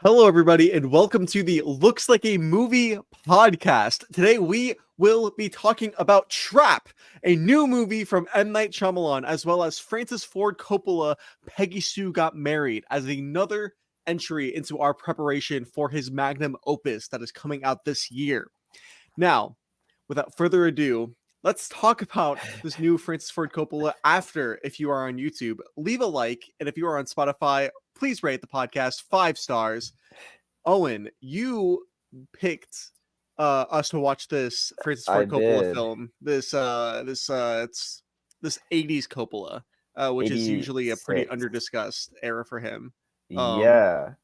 Hello, everybody, and welcome to the Looks Like a Movie podcast. Today, we will be talking about Trap, a new movie from M. Night Shyamalan, as well as Francis Ford Coppola, Peggy Sue Got Married, as another entry into our preparation for his magnum opus that is coming out this year. Now, without further ado, let's talk about this new Francis Ford Coppola after, if you are on YouTube, leave a like, and if you are on Spotify, please rate the podcast 5 stars. Owen, you picked us to watch this Francis I Ford Coppola did. film. It's this 80s Coppola, which is usually a pretty 86. underdiscussed era for him. Um Yeah.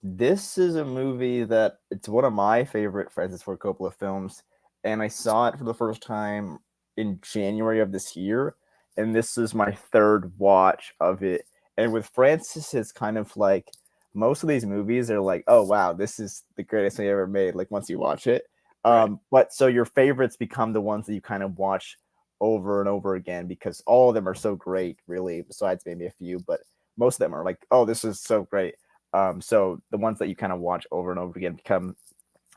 This is a movie that it's one of my favorite Francis Ford Coppola films, and I saw it for the first time in January of this year, and this is my third watch of it. And with Francis, it's kind of like most of these movies are like, oh wow, this is the greatest thing ever made, like once you watch it. right. But so your favorites become the ones that you kind of watch over and over again because all of them are so great, really, besides maybe a few, but most of them are like, oh, this is so great. So the ones that you kind of watch over and over again become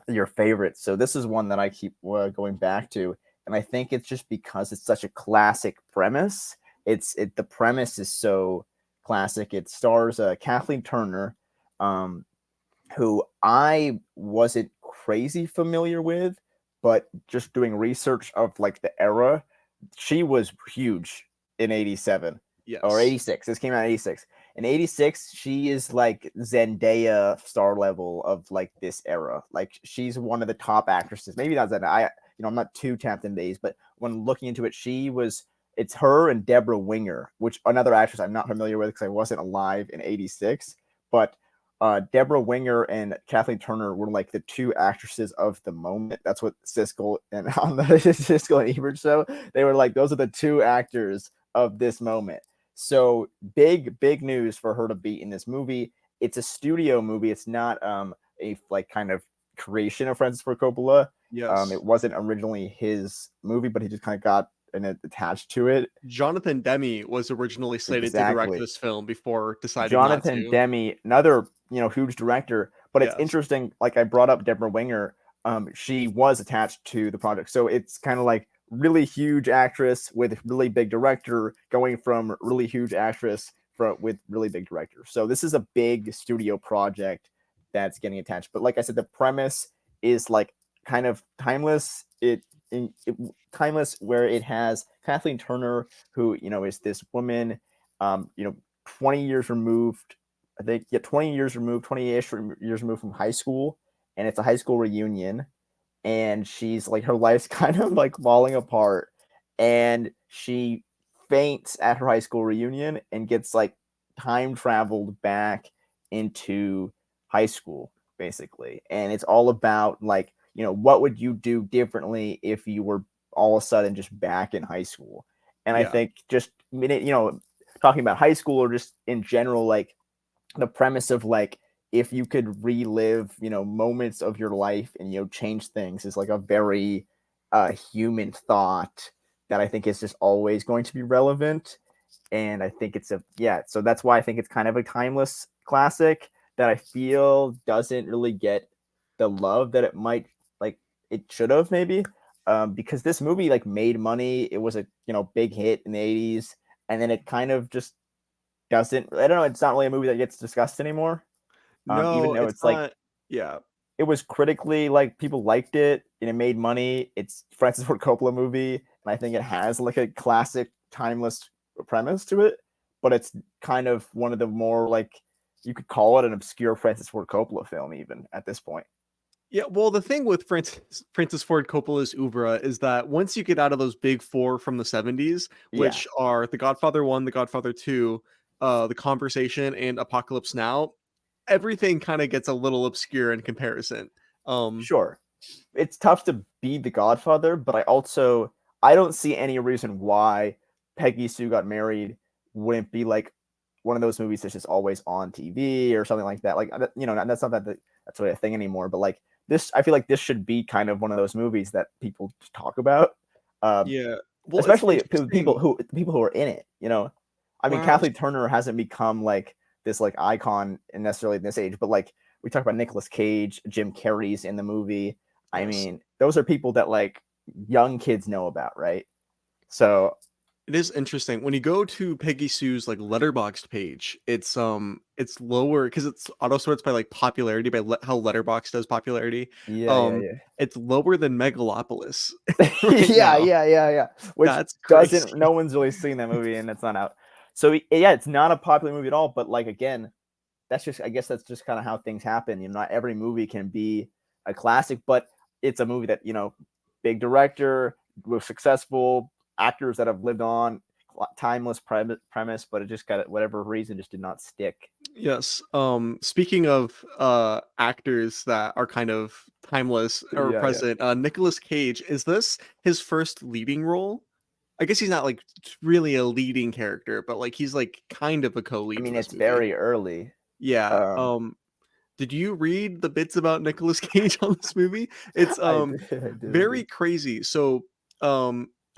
your favorites. So this is one that I keep going back to, and I think it's just because it's such a classic premise. The premise is so classic. It stars Kathleen Turner, um, who I wasn't crazy familiar with, but just doing research of like the era, she was huge in 87 or Yes. 86. This came out in 86. In 86, she is like Zendaya star level of like this era. Like she's one of the top actresses. Maybe not Zendaya. I'm not too tapped in these, but when looking into it, it's her and Deborah Winger, which another actress I'm not familiar with because I wasn't alive in 86. But Deborah Winger and Kathleen Turner were like the two actresses of the moment. That's what Siskel and on the Siskel and Ebert show, they were like, those are the two actors of this moment. So big news for her to be in this movie. It's a studio movie. It's not a like kind of creation of Francis Ford Coppola. Yes. It wasn't originally his movie, but he just kind of got attached to it. Jonathan Demme was originally slated to direct Exactly. this film before deciding not Jonathan to. Demme, another huge director. But it's Yes. interesting. Like I brought up Deborah Winger, she was attached to the project, so it's kind of like really huge actress with really big director going from really huge actress with really big director. So this is a big studio project that's getting attached. But like I said, the premise is like kind of timeless. Timeless where it has Kathleen Turner, who is this woman, um, you know, 20 years removed. I think, yeah, 20 years removed, 20-ish years removed from high school, and it's a high school reunion, and she's like her life's kind of like falling apart, and she faints at her high school reunion and gets like time traveled back into high school basically, and it's all about like what would you do differently if you were all of a sudden just back in high school. And I Yeah. think just talking about high school or just in general, like the premise of like if you could relive moments of your life and change things is like a very human thought that I think is just always going to be relevant. And I think so that's why I think it's kind of a timeless classic that I feel doesn't really get the love that it might, like, it should have maybe, because this movie like made money. It was a big hit in the 80s, and then it kind of just doesn't. I don't know. It's not really a movie that gets discussed anymore. Even No, though it's it's like not. Yeah. it was critically, like, people liked it and it made money. It's Francis Ford Coppola movie, and I think it has like a classic, timeless premise to it. But it's kind of one of the more, like, you could call it an obscure Francis Ford Coppola film even at this point. Yeah, well, the thing with Francis Ford Coppola's oeuvre is that once you get out of those big four from the 70s, Yeah, which are The Godfather 1, The Godfather 2, The Conversation, and Apocalypse Now, everything kind of gets a little obscure in comparison. Um, sure. It's tough to be The Godfather, but I don't see any reason why Peggy Sue Got Married wouldn't be like one of those movies that's just always on TV or something like that. Like, that's not that's really a thing anymore. But like this, I feel like this should be kind of one of those movies that people just talk about, um, yeah, well, it's especially interesting. people who are in it. I mean, Wow. Kathleen Turner hasn't become like this like icon necessarily in this age, but like we talk about Nicolas Cage, Jim Carrey's in the movie. I Yes. mean, those are people that like young kids know about, right? So It is interesting when you go to Peggy Sue's like letterboxed page. It's lower because it's auto sorts by like popularity by how letterbox does popularity. yeah, yeah, Um, yeah. it's lower than Megalopolis right Yeah, now. yeah, yeah, yeah. Which That's doesn't, crazy. no one's really seen that movie and it's not out. So yeah, it's not a popular movie at all. But like again, that's just, I guess that's just kind of how things happen. You know, not every movie can be a classic, but it's a movie that, you know, big director was successful, actors that have lived on, timeless premise, but it just got, whatever reason, just did not stick. Yes. Speaking of actors that are kind of timeless or Yeah, yeah. present, Nicolas Cage, is this his first leading role? I guess he's not like really a leading character, but like he's like kind of a I co-lead for mean, this it's movie. very early. Yeah. Um, Did you read the bits about Nicolas Cage on this movie? It's I did, I did, I very did. crazy. So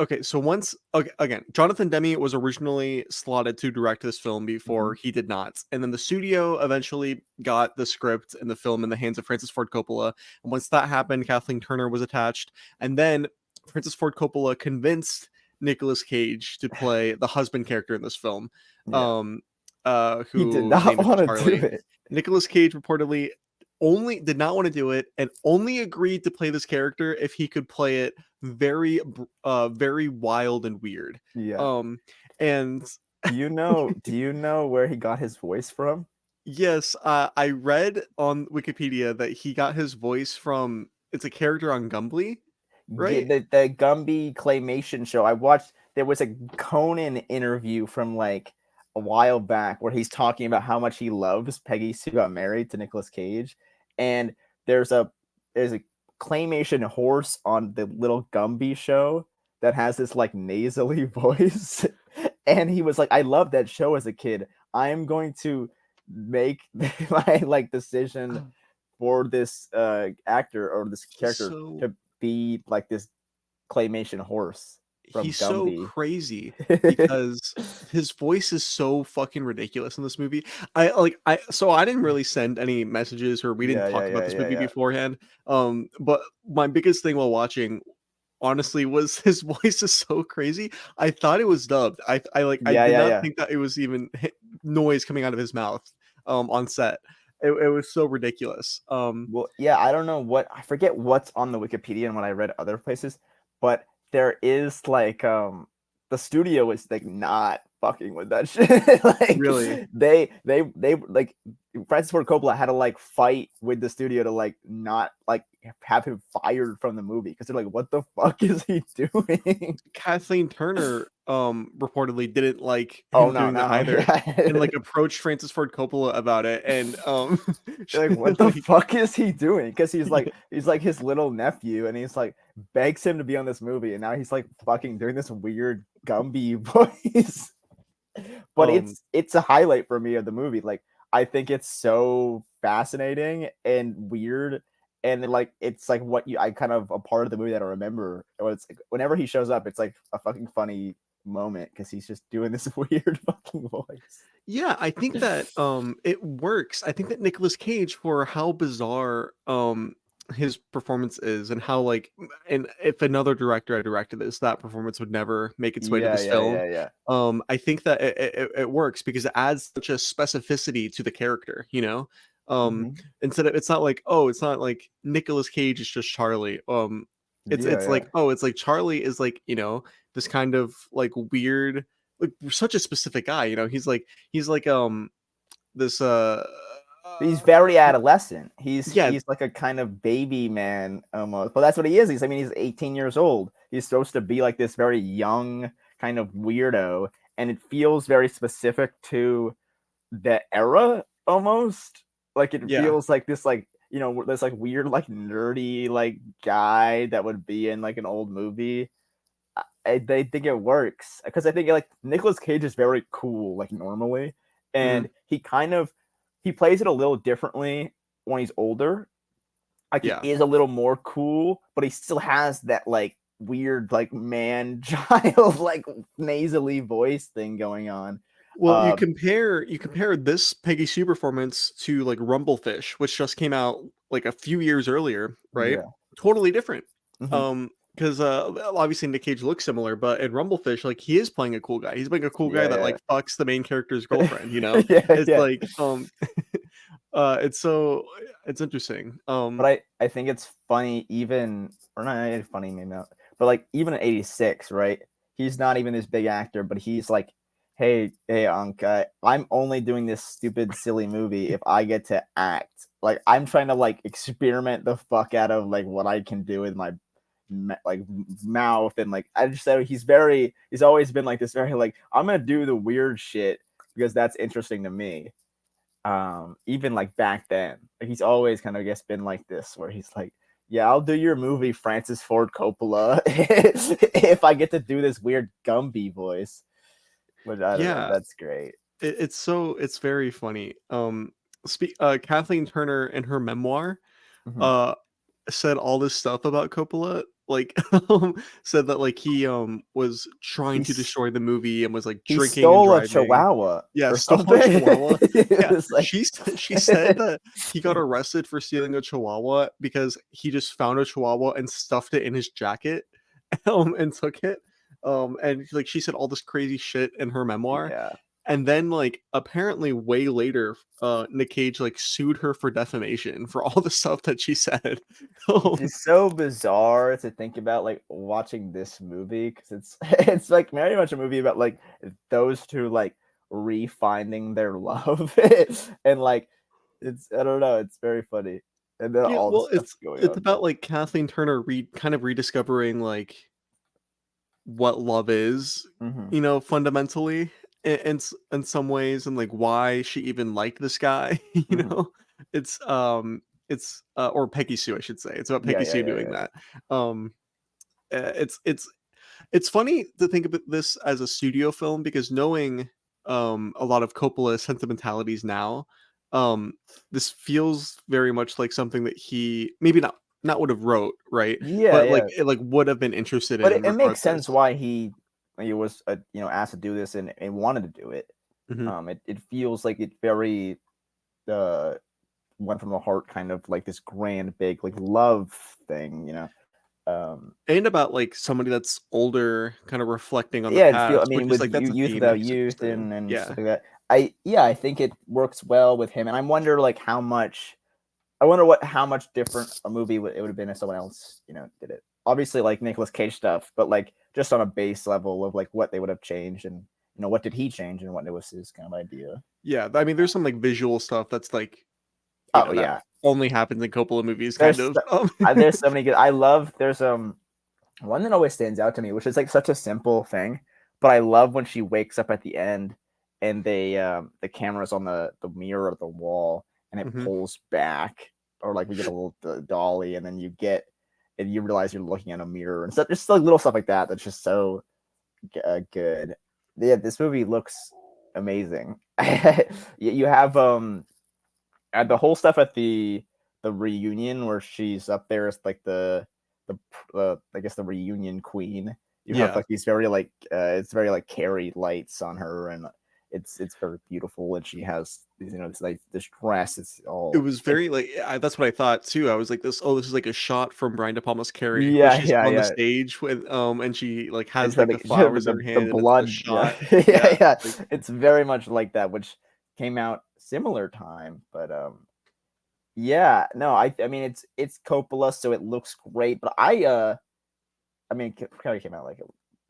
okay, so once okay, again, Jonathan Demme was originally slotted to direct this film before Mhm. he did not. And then the studio eventually got the script and the film in the hands of Francis Ford Coppola. And once that happened, Kathleen Turner was attached. And then Francis Ford Coppola convinced Nicolas Cage to play the husband character in this film. Yeah, Um he did whose not name is want to do Charlie. it. Nicolas Cage reportedly only did not want to do it and only agreed to play this character if he could play it very wild and weird. Yeah. Um and Do you know where he got his voice from? yes, I read on Wikipedia that he got his voice from it's a character on Gumbly, Yeah, right? the Gumby claymation show. I watched, there was a Conan interview from like a while back where he's talking about how much he loves Peggy Sue Got Married to Nicolas Cage. And there's a there's a claymation horse on the little Gumby show that has this like nasally voice. And he was like, I love that show as a kid. I'm going to make my like decision for this actor or this He's character so to be like this claymation horse from he's so Gumby. crazy because his voice is so fucking ridiculous in this movie. I so I didn't really send any messages or we didn't Yeah, yeah, talk about yeah, this yeah, movie yeah. beforehand. But my biggest thing while watching honestly was his voice is so crazy. I thought it was dubbed. I Yeah, did yeah, not yeah. think that it was even noise coming out of his mouth on set. It was so ridiculous. Well, yeah, I don't know what, I forget what's on the Wikipedia and what I read other places, but there is like the studio is like not fucking with that shit. Like Really. they like Francis Ford Coppola had to like fight with the studio to like not like have him fired from the movie because they're like, what the fuck is he doing? Kathleen Turner reportedly didn't like Oh him no, doing that no, either and yeah. like approached Francis Ford Coppola about it and Like, what the like fuck is he doing? Because he's like his little nephew, and he's like begs him to be on this movie, and now he's like fucking doing this weird Gumby voice. But um it's a highlight for me of the movie. Like I think it's so fascinating and weird, and like it's like what you, I kind of a part of the movie that I remember. It's like, whenever he shows up, it's like a fucking funny moment because he's just doing this weird fucking voice. yeah, I think that it works. I think that Nicolas Cage for how bizarre his performance is and how like and if another director had directed this, that performance would never make its way to Yeah, this yeah, film. yeah, yeah. I think that it works because it adds such a specificity to the character, you know? Um Hmm. Instead of it's not like, oh, it's not like Nicolas Cage is just Charlie. Yeah, It's yeah. like, oh, it's like Charlie is like, you know, this kind of like weird like such a specific guy, you know? He's like this He's very adolescent. yeah, He's like a kind of baby man almost. But that's what he is. I mean, he's 18 years old. He's supposed to be like this very young kind of weirdo, and it feels very specific to the era almost. Like it yeah. feels like this like, you know, this like weird like nerdy like guy that would be in like an old movie. They think it works because I think like Nicolas Cage is very cool like normally, Mhm. and he kind of he plays it a little differently when he's older. Like he Yeah. is a little more cool, but he still has that like weird like man child like nasally voice thing going on. Well, you compare this Peggy Sue performance to like Rumblefish, which just came out like a few years earlier, right? Yeah. Totally different. Hmm. Because well, obviously Nick Cage looks similar, but in Rumblefish, like he is playing a cool guy. He's playing a cool guy that Yeah, like fucks the main character's yeah. girlfriend. You know, Yeah, it's yeah. like it's so it's interesting. But I think it's funny, even, or not funny, maybe not, but like even in '86, right? He's not even this big actor, but he's like, hey, Unc, I'm only doing this stupid, silly movie if I get to act. Like I'm trying to like experiment the fuck out of like what I can do with my like mouth, and like I just said he's always been like this very like I'm gonna do the weird shit because that's interesting to me. Even like back then, like he's always kind of, I guess, been like this, where he's like, yeah, I'll do your movie, Francis Ford Coppola, if I get to do this weird Gumby voice. Which I don't know, Yeah, that's great. it's very funny. Kathleen Turner in her memoir, Hmm. uh said all this stuff about Coppola, like said that like he was trying to He's destroy the movie and was like he drinking and stole a driving. chihuahua Yeah, or stole a something. chihuahua. It Yeah, was like she said that he got arrested for stealing a chihuahua because he just found a chihuahua and stuffed it in his jacket, and took it. And like she said all this crazy shit in her memoir, yeah. and then like apparently way later, Nick Cage like sued her for defamation for all the stuff that she said. Which is so bizarre to think about, like watching this movie, because it's it's like very much a movie about like those two like refinding their love, and like it's, I don't know, it's very funny, and then Yeah, all the well, stuff going it's on. about like Kathleen Turner kind of rediscovering like what love is, Hmm. you know, fundamentally in some ways, and like why she even liked this guy, you Hmm. know. It's or Peggy Sue, I should say. It's about Yeah, Peggy yeah, Sue yeah, doing yeah. that. Um it's funny to think about this as a studio film because knowing a lot of Coppola's sentimentalities now, um this feels very much like something that he maybe not would have wrote, right? Yeah, But like yeah. it like would have been interested But in it makes sense regardless. why he was asked to do this, and wanted to do it. Mhm. It feels like it very uh went from the heart, kind of like this grand big like love thing. Um, And about like somebody that's older kind of reflecting on the yeah, it feel I past, which mean, is with like that's a youth theme that without he's youth, interested in. and Yeah. stuff like that. I think it works well with him, and I wonder like how much different a movie it would have been if someone else did it. Obviously, like Nicolas Cage stuff, but like just on a base level of like what they would have changed, and what did he change, and what was his kind of idea. Yeah, I mean there's some like visual stuff that's like, Oh that yeah, only happens in Coppola movies kind there's of. there's so many good. I love there's one that always stands out to me, which is like such a simple thing, but I love when she wakes up at the end, and the camera's on the mirror of the wall, and it Mhm. pulls back, or like we get a little dolly, and then you realize you're looking at a mirror and stuff, just like little stuff like that. That's just so good. Yeah, this movie looks amazing. You have the whole stuff at the reunion where she's up there as like the I guess the reunion queen. You have Yeah. like these very like it's very like Carrie lights on her, and it's very beautiful, and she has these, this like this dress. It's It all was it's very like that's what I thought too. I was like this is like a shot from Brian De Palma's Carrie where yeah, she's yeah, on the yeah. stage with and she like It's has got like the flowers in her the hand and it's the blood. Yeah, shot. yeah, Yeah. yeah. Like It's very much like that, which came out similar time, but yeah, no, I mean it's Coppola, so it looks great, but I mean, it probably came out like a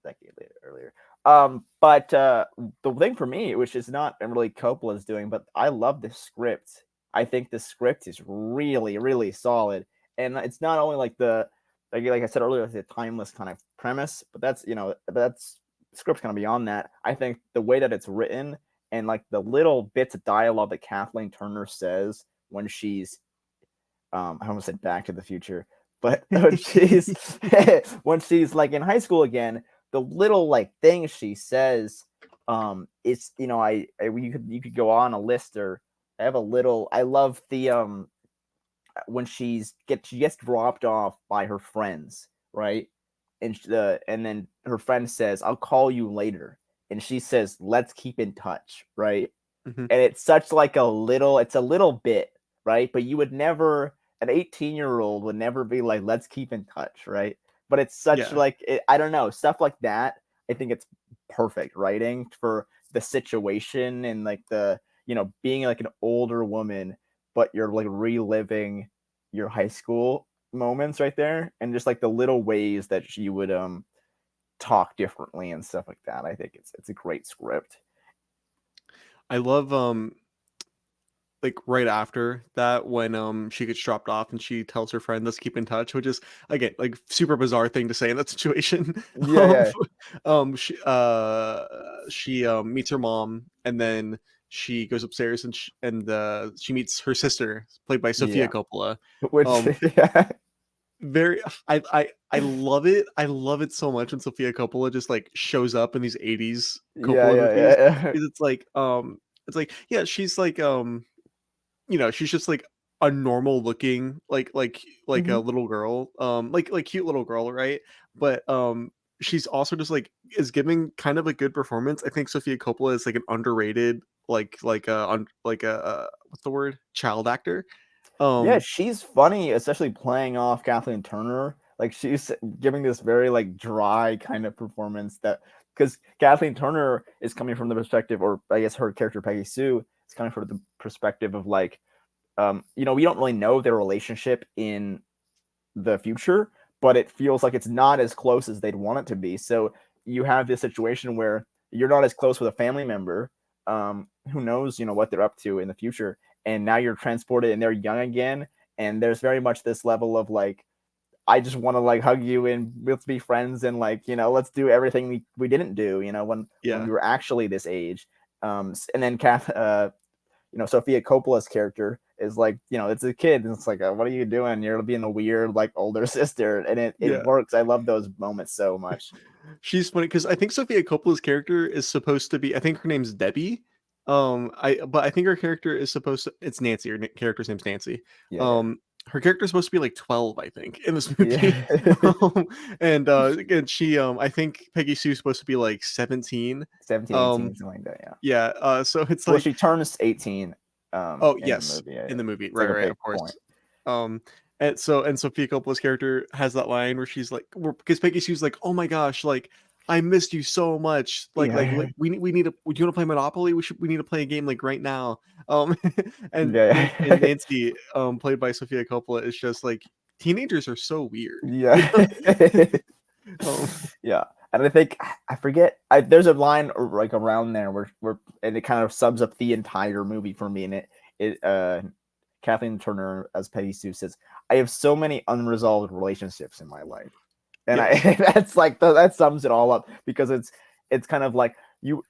decade earlier. But the thing for me, which is not really Coppola's doing, but I love the script. I think the script is really, really solid, and it's not only like like I said earlier, the timeless kind of premise, but that's the script's kind of beyond that. I think the way that it's written, and like the little bits of dialogue that Kathleen Turner says when she's I almost said Back to the Future, but when she's when she's like in high school again, the little like things she says, it's you could go on a list, or I have a little. I love the when she gets dropped off by her friends, right? And then her friend says, "I'll call you later." and she says, "Let's keep in touch," right? Mhm. And it's such like it's a little bit, right? But you would never, an 18-year-old would never be like, "Let's keep in touch," right? But it's such Yeah. like I don't know, stuff like that. I think it's perfect writing for the situation and like the being like an older woman, but you're like reliving your high school moments right there, and just like the little ways that she would talk differently and stuff like that. I think it's a great script. I love like right after that when she gets dropped off and she tells her friend let's keep in touch, which is again like super bizarre thing to say in that situation. Yeah, um yeah, she meets her mom, and then she goes upstairs and she meets her sister played by Sofia yeah. Coppola. Which um yeah, very I love it. I love it so much when Sofia Coppola just like shows up in these 80s yeah, Coppola yeah, movies, yeah, because it's like yeah, she's like she's just like a normal looking like a hmm little girl, like cute little girl, right? But she's also just like is giving kind of a good performance. I think Sofia Coppola is like an underrated like a what's the word, child actor. yeah. um She's funny, especially playing off Kathleen Turner. Like she's giving this very like dry kind of performance that because Kathleen Turner is coming from the perspective, or I guess her character Peggy Sue is coming from the perspective of like, we don't really know their relationship in the future, but it feels like it's not as close as they'd want it to be. So you have this situation where you're not as close with a family member, who knows, what they're up to in the future, and now you're transported and they're young again, and there's very much this level of like, I just want to like hug you and let's be friends and like let's do everything we didn't do when yeah. we were actually this age. And then Sofia Coppola's character is like, it's a kid, and it's like, what are you doing? You're being a weird like older sister, and it Yeah. works. I love those moments so much. She's funny because I think Sofia Coppola's character is supposed to be. I think her name's Debbie. But I think her character is supposed to. It's Nancy. Character's name's Nancy. Yeah, yeah, Her character's supposed to be like 12, I think, in this movie. yeah. um, and she, I think Peggy Sue's supposed to be like 17. 17, Um, 18, something like that. Yeah. yeah. So it's Well, like, she turns 18 oh in the yes, movie. Yeah, in yeah. the movie, It's right, like a right, big of course. point. And Sophia Coppola's character has that line where she's like, because Peggy Sue's like, "Oh my gosh, like I missed you so much. Yeah, We need to. Do you want to play Monopoly? We need to play a game like right now." Um, and yeah, Nancy, played by Sophia Coppola, is just like teenagers are so weird. yeah. um, Yeah, and I think I forget. There's a line like around there where and it kind of sums up the entire movie for me. And it Kathleen Turner as Peggy Sue says, "I have so many unresolved relationships in my life," and I yes, that's like that sums it all up because it's kind of like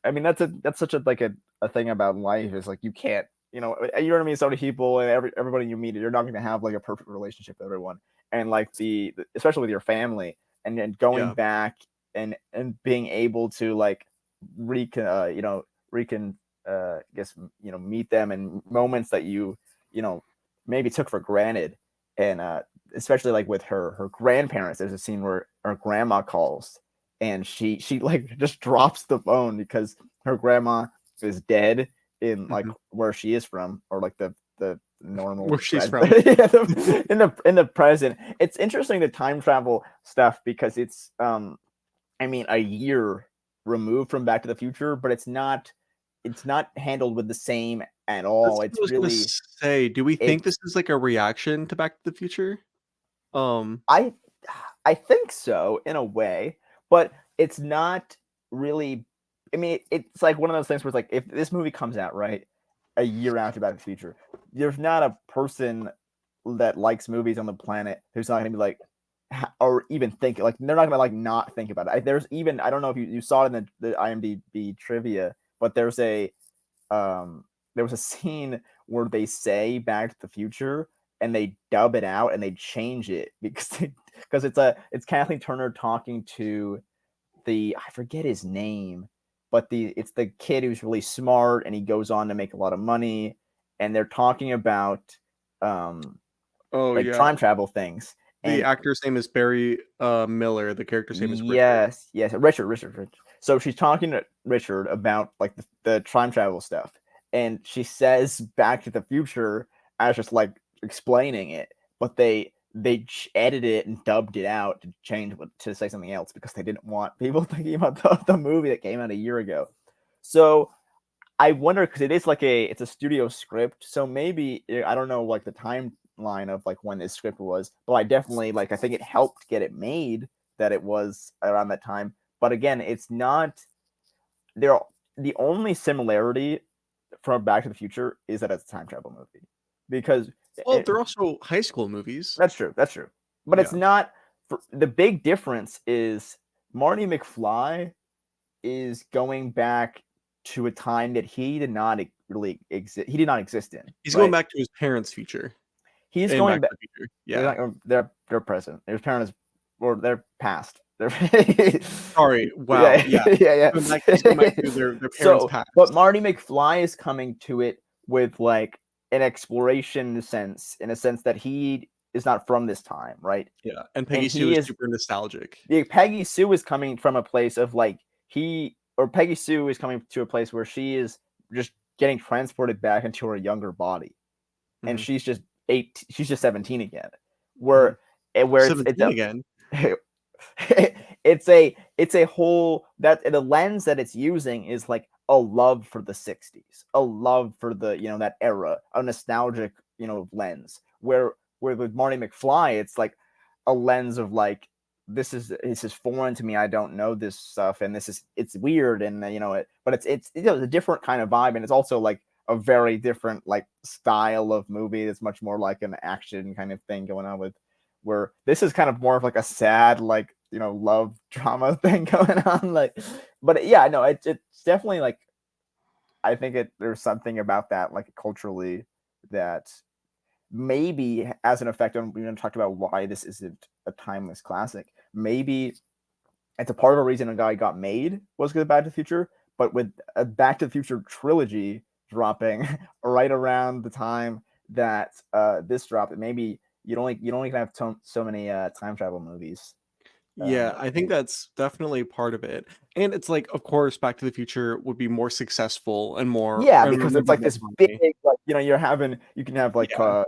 I mean that's such a like a thing about life is like you can't you're gonna meet so many people and everybody you meet you're not gonna have like a perfect relationship with everyone, and like especially with your family, and then going yeah, back and being able to like recon guess meet them in moments that you know maybe took for granted, and especially like with her grandparents. There's a scene where her grandma calls and she like just drops the phone because her grandma is dead in like mhm. where she is from, or like the Where normal she's present. from. Yeah, in the present. It's interesting the time travel stuff because it's I mean a year removed from Back to the Future, but it's not handled with the same at That's all. what I It's was gonna really say. Do we think it's this is like a reaction to Back to the Future? Um, I I think so in a way, but it's not really. I mean, it's like one of those things where it's like if this movie comes out right a year after Back to the Future, there's not a person that likes movies on the planet who's not going to be like, or even think like they're not going to like not think about it. There's even I don't know if you saw it in the IMDb trivia, but um there was a scene where they say Back to the Future and they dub it out and they change it because it's Kathleen Turner talking to the I forget his name, but it's the kid who's really smart and he goes on to make a lot of money, and they're talking about um oh like yeah. time travel things. The And actor's name is Barry Miller. The character's name is Richard. yes, yes, Richard. So she's talking to Richard about like the time travel stuff, and she says Back to the Future as just like explaining it, but they edited it and dubbed it out to change to say something else because they didn't want people thinking about the movie that came out a year ago. So I wonder because it is like it's a studio script, so maybe I don't know like the timeline of like when this script was, but I definitely like I think it helped get it made that it was around that time. But again, it's not there. The only similarity from Back to the Future is that it's a time travel movie because Well, they're also high school movies. that's true. That's true. But it's Yeah. not. The big difference is Marty McFly is going back to a time that he did not really exist. He did not exist in. He's going Right. back to his parents' future He's in going Back to back. the Future. Yeah. They're present. His parents or they're past. They're Sorry. Wow. yeah, Yeah. yeah, He's going back to yeah. their parents' So, but past. Marty McFly is coming to it with like an exploration sense, in a sense that he is not from this time, right? Yeah. And And Peggy Sue he is is super nostalgic. Peggy Sue is coming from a place of like Peggy Sue is coming to a place where she is just getting transported back into her younger body, and Mhm. she's just 17 again. Mhm. Where it's 17 again. it's a whole that the lens that it's using is like a love for the 60s, a love for the that era, a nostalgic lens, where with Marty McFly it's like a lens of like this is foreign to me, I don't know this stuff, and it's weird, and but it's a different kind of vibe, and it's also like a very different like style of movie. It's much more like an action kind of thing going on with where this is kind of more of like a sad like love drama thing going on, like. But yeah, no, it's definitely like I think there's something about that like culturally that maybe has an effect on. We talked about why this isn't a timeless classic. Maybe it's a part of a reason a guy got made was because of Back to the Future, but with a Back to the Future trilogy dropping right around the time that this dropped, maybe you don't even have so many time travel movies. Yeah, I think that's definitely part of it. And it's like, of course, Back to the Future would be more successful and more Yeah, and because it's remembered like more this big, fondly. like you can have like Yeah.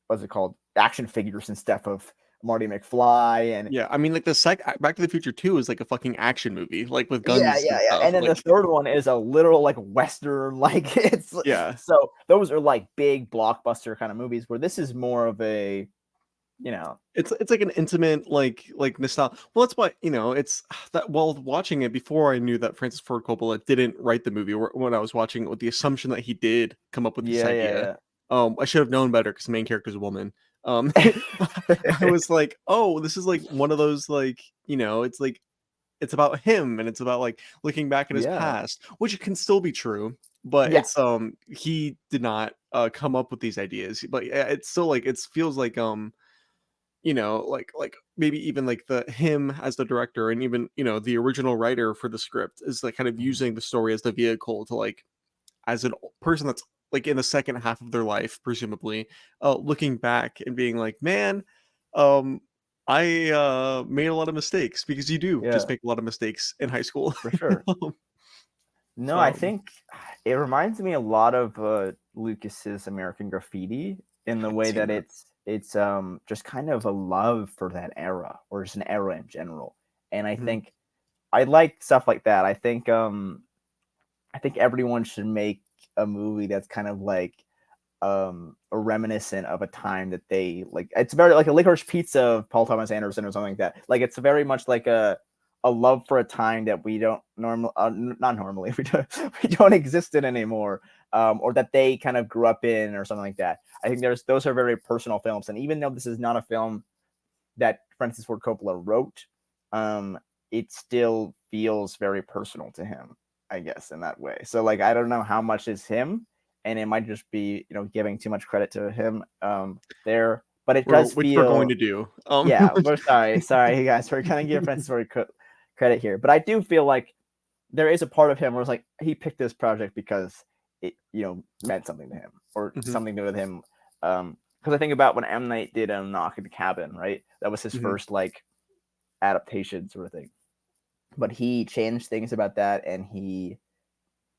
what's it called, action figures and stuff of Marty McFly and Yeah. I mean, like the Back to the Future 2 is like a fucking action movie, like with yeah, guns and yeah, yeah. stuff. And then the Like, third one is a literal like Western, like it's yeah. so those are like big blockbuster kind of movies where this is more of a, It's like an intimate like nostalgia. Well, that's why it's that while watching it before I knew that Francis Ford Coppola didn't write the movie. Or when I was watching it with the assumption that he did come up with this yeah, idea, yeah, I should have known better because the main character is a woman. yeah. I was like, oh, this is like one of those like it's like it's about him and it's about like looking back at his Yeah. past, which can still be true. But Yeah. it's he did not come up with these ideas. But yeah, it's still like it feels like like maybe even like the him as the director and even the original writer for the script is like kind of Mhm. using the story as the vehicle to like as a person that's like in the second half of their life presumably looking back and being like, man, um I made a lot of mistakes, because you do just Yeah, make a lot of mistakes in high school. for sure. No, I um think it reminds me a lot of Lucas's American Graffiti in I the haven't way seen that that. it's just kind of a love for that era or just an era in general. And I Mhm. think I like stuff like that. I think everyone should make a movie that's kind of like a reminiscent of a time that they like. It's very like a Licorice Pizza of Paul Thomas Anderson or something like that. Like it's very much like a love for a time that we don't normal not normally we don't exist in anymore, or that they kind of grew up in or something like that. I think those are very personal films, and even though this is not a film that Francis Ford Coppola wrote, it still feels very personal to him, I guess, in that way. So like I don't know how much is him, and it might just be giving too much credit to him there, but it does Which we're going feel to do. yeah. We're sorry, you guys. We're kind of giving Francis Ford credit here, but I do feel like there is a part of him where it's like he picked this project because it meant something to him or Mhm, something to do with him. Because I think about when M Night did Knock at the Cabin, right? That was his mhm. first like adaptation sort of thing. but he changed things about that, and he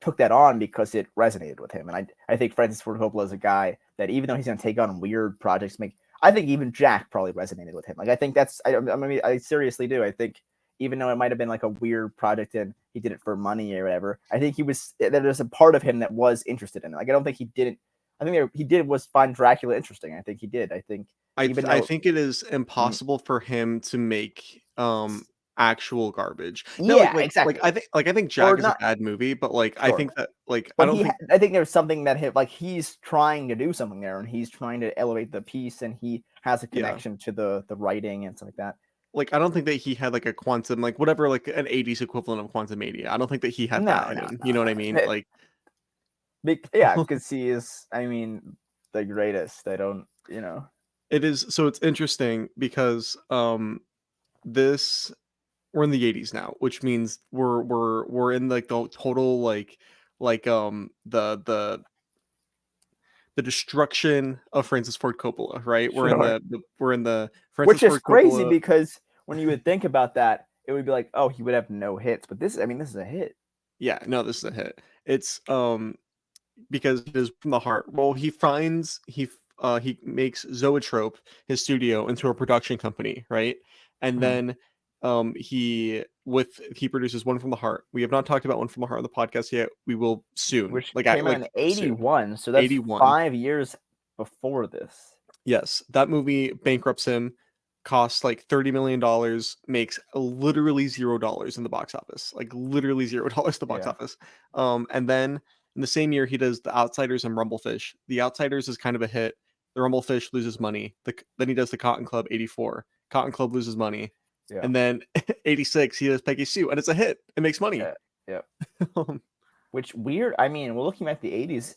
took that on because it resonated with him. And I think Francis Ford Coppola is a guy that, even though he's going to take on weird projects, I think even Jack probably resonated with him. Like, I think I seriously do. I think even though it might have been like a weird project and he did it for money or whatever, I think there's a part of him that was interested in it. Like, I don't think he didn't. I think he did was find Dracula interesting. I think he did. I think I think it is impossible for him to make actual garbage. No, yeah, exactly. I think Jack is a bad movie, but like sure. I think that like but I don't think I think there's something that he's trying to do something there, and he's trying to elevate the piece, and he has a connection to the writing and stuff like that. Like I don't think that he had like a quantum, like whatever, like an 80s equivalent of Quantum Mania. I don't think that he had that in him. You know what I mean? Like yeah, because he is, I mean, the greatest. I don't, you know. It is. So it's interesting because this we're in the 80s now, which means we're in like the total the destruction of Francis Ford Coppola, right? We're in Sure. the Francis Which is Ford crazy Coppola. because when you would think about that, it would be like, oh, he would have no hits, but this is a hit. Yeah, no, this is a hit. It's because it is from the heart. Well, he makes Zoetrope, his studio, into a production company, right? And then he produces One from the Heart. We have not talked about One from the Heart on the podcast yet. We will soon. Which Like came out in 81, so that's 81. 5 years before this. Yes, that movie bankrupts him, costs like $30 million, makes literally $0 in the box office. Like literally $0 the box office. And then in the same year, he does The Outsiders and Rumblefish. The Outsiders is kind of a hit. The Rumblefish loses money. Then he does The Cotton Club, 84. Cotton Club loses money. Yeah. And then 86, he does Peggy Sue, and it's a hit. It makes money. Yeah. Which weird. I mean, we're looking at the 80s.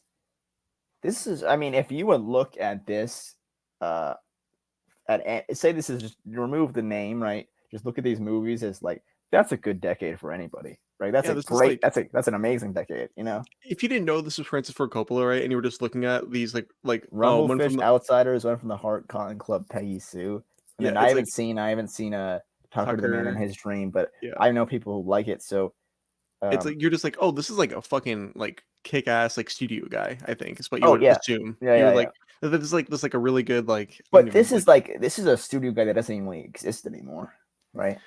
This is, I mean, if you would look at this, say this is just remove the name, right? Just look at these movies as like, that's a good decade for anybody, right? That's a great, that's an amazing decade, you know. If you didn't know this was Francis Ford Coppola, right, and you were just looking at these like Rumblefish, Outsiders, One from the Heart, Cotton Club, Peggy Sue. And then I haven't seen Tucker the Man in His Dream, but I know people who like it, so it's like you're just like, oh, this is like a fucking like kick-ass like studio guy, I think is what you would assume. You're like, this is like a really good like. But this is a studio guy that doesn't even really exist anymore, right?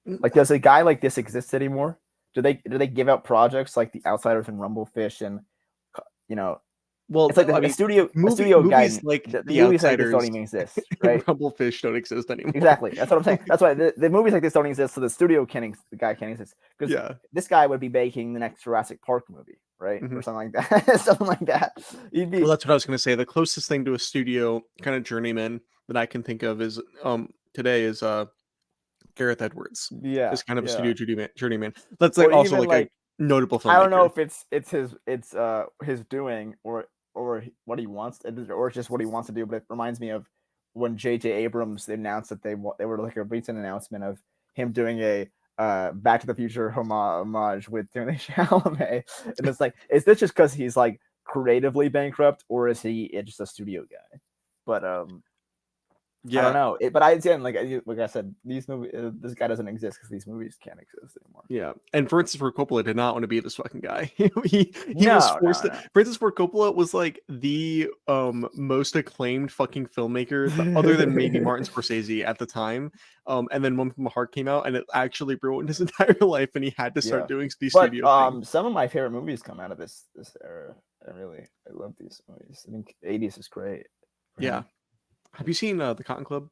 Like, does a guy like this exist anymore? Do they give out projects like The Outsiders and Rumblefish and, you know? Well, it's like a studio guy. Like the movies Outsiders like this don't even exist, right? Rumblefish don't exist anymore. Exactly, that's what I'm saying. That's why the movies like this don't exist. So the the guy can't exist because this guy would be making the next Jurassic Park movie, right, or something like that. Something like that. Well, that's what I was going to say. The closest thing to a studio kind of journeyman that I can think of is today is Gareth Edwards. Is kind of a studio journeyman. That's like also like a notable filmmaker. I don't know if it's his doing or what he wants or just what he wants to do, but it reminds me of when J.J. Abrams announced that they were like a recent announcement of him doing a Back to the Future homage with Timothée Chalamet, and it's like, is this just because he's like creatively bankrupt, or is he just a studio guy? But I don't know. But like I said, these movies, this guy doesn't exist because these movies can't exist anymore. Yeah, and Francis Ford Coppola did not want to be this fucking guy. he was forced to. Francis Ford Coppola was like the most acclaimed fucking filmmaker, other than maybe Martin Scorsese at the time. And then One from the Heart came out, and it actually ruined his entire life, and he had to start doing these studio things. Some of my favorite movies come out of this era. I love these movies. I think 80s is great. Yeah. Have you seen The Cotton Club?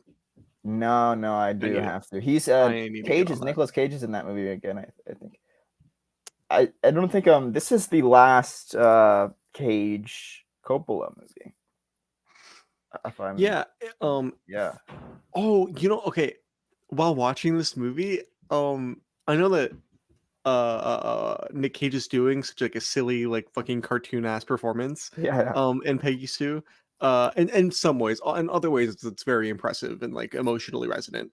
No, I do have to. He's Nicolas Cage is in that movie again, I think. I don't think this is the last Cage Coppola movie. Yeah. Oh, okay. While watching this movie, I know that Nick Cage is doing such like a silly, like fucking cartoon ass performance. In Peggy Sue. In some ways, in other ways, it's very impressive and like emotionally resonant.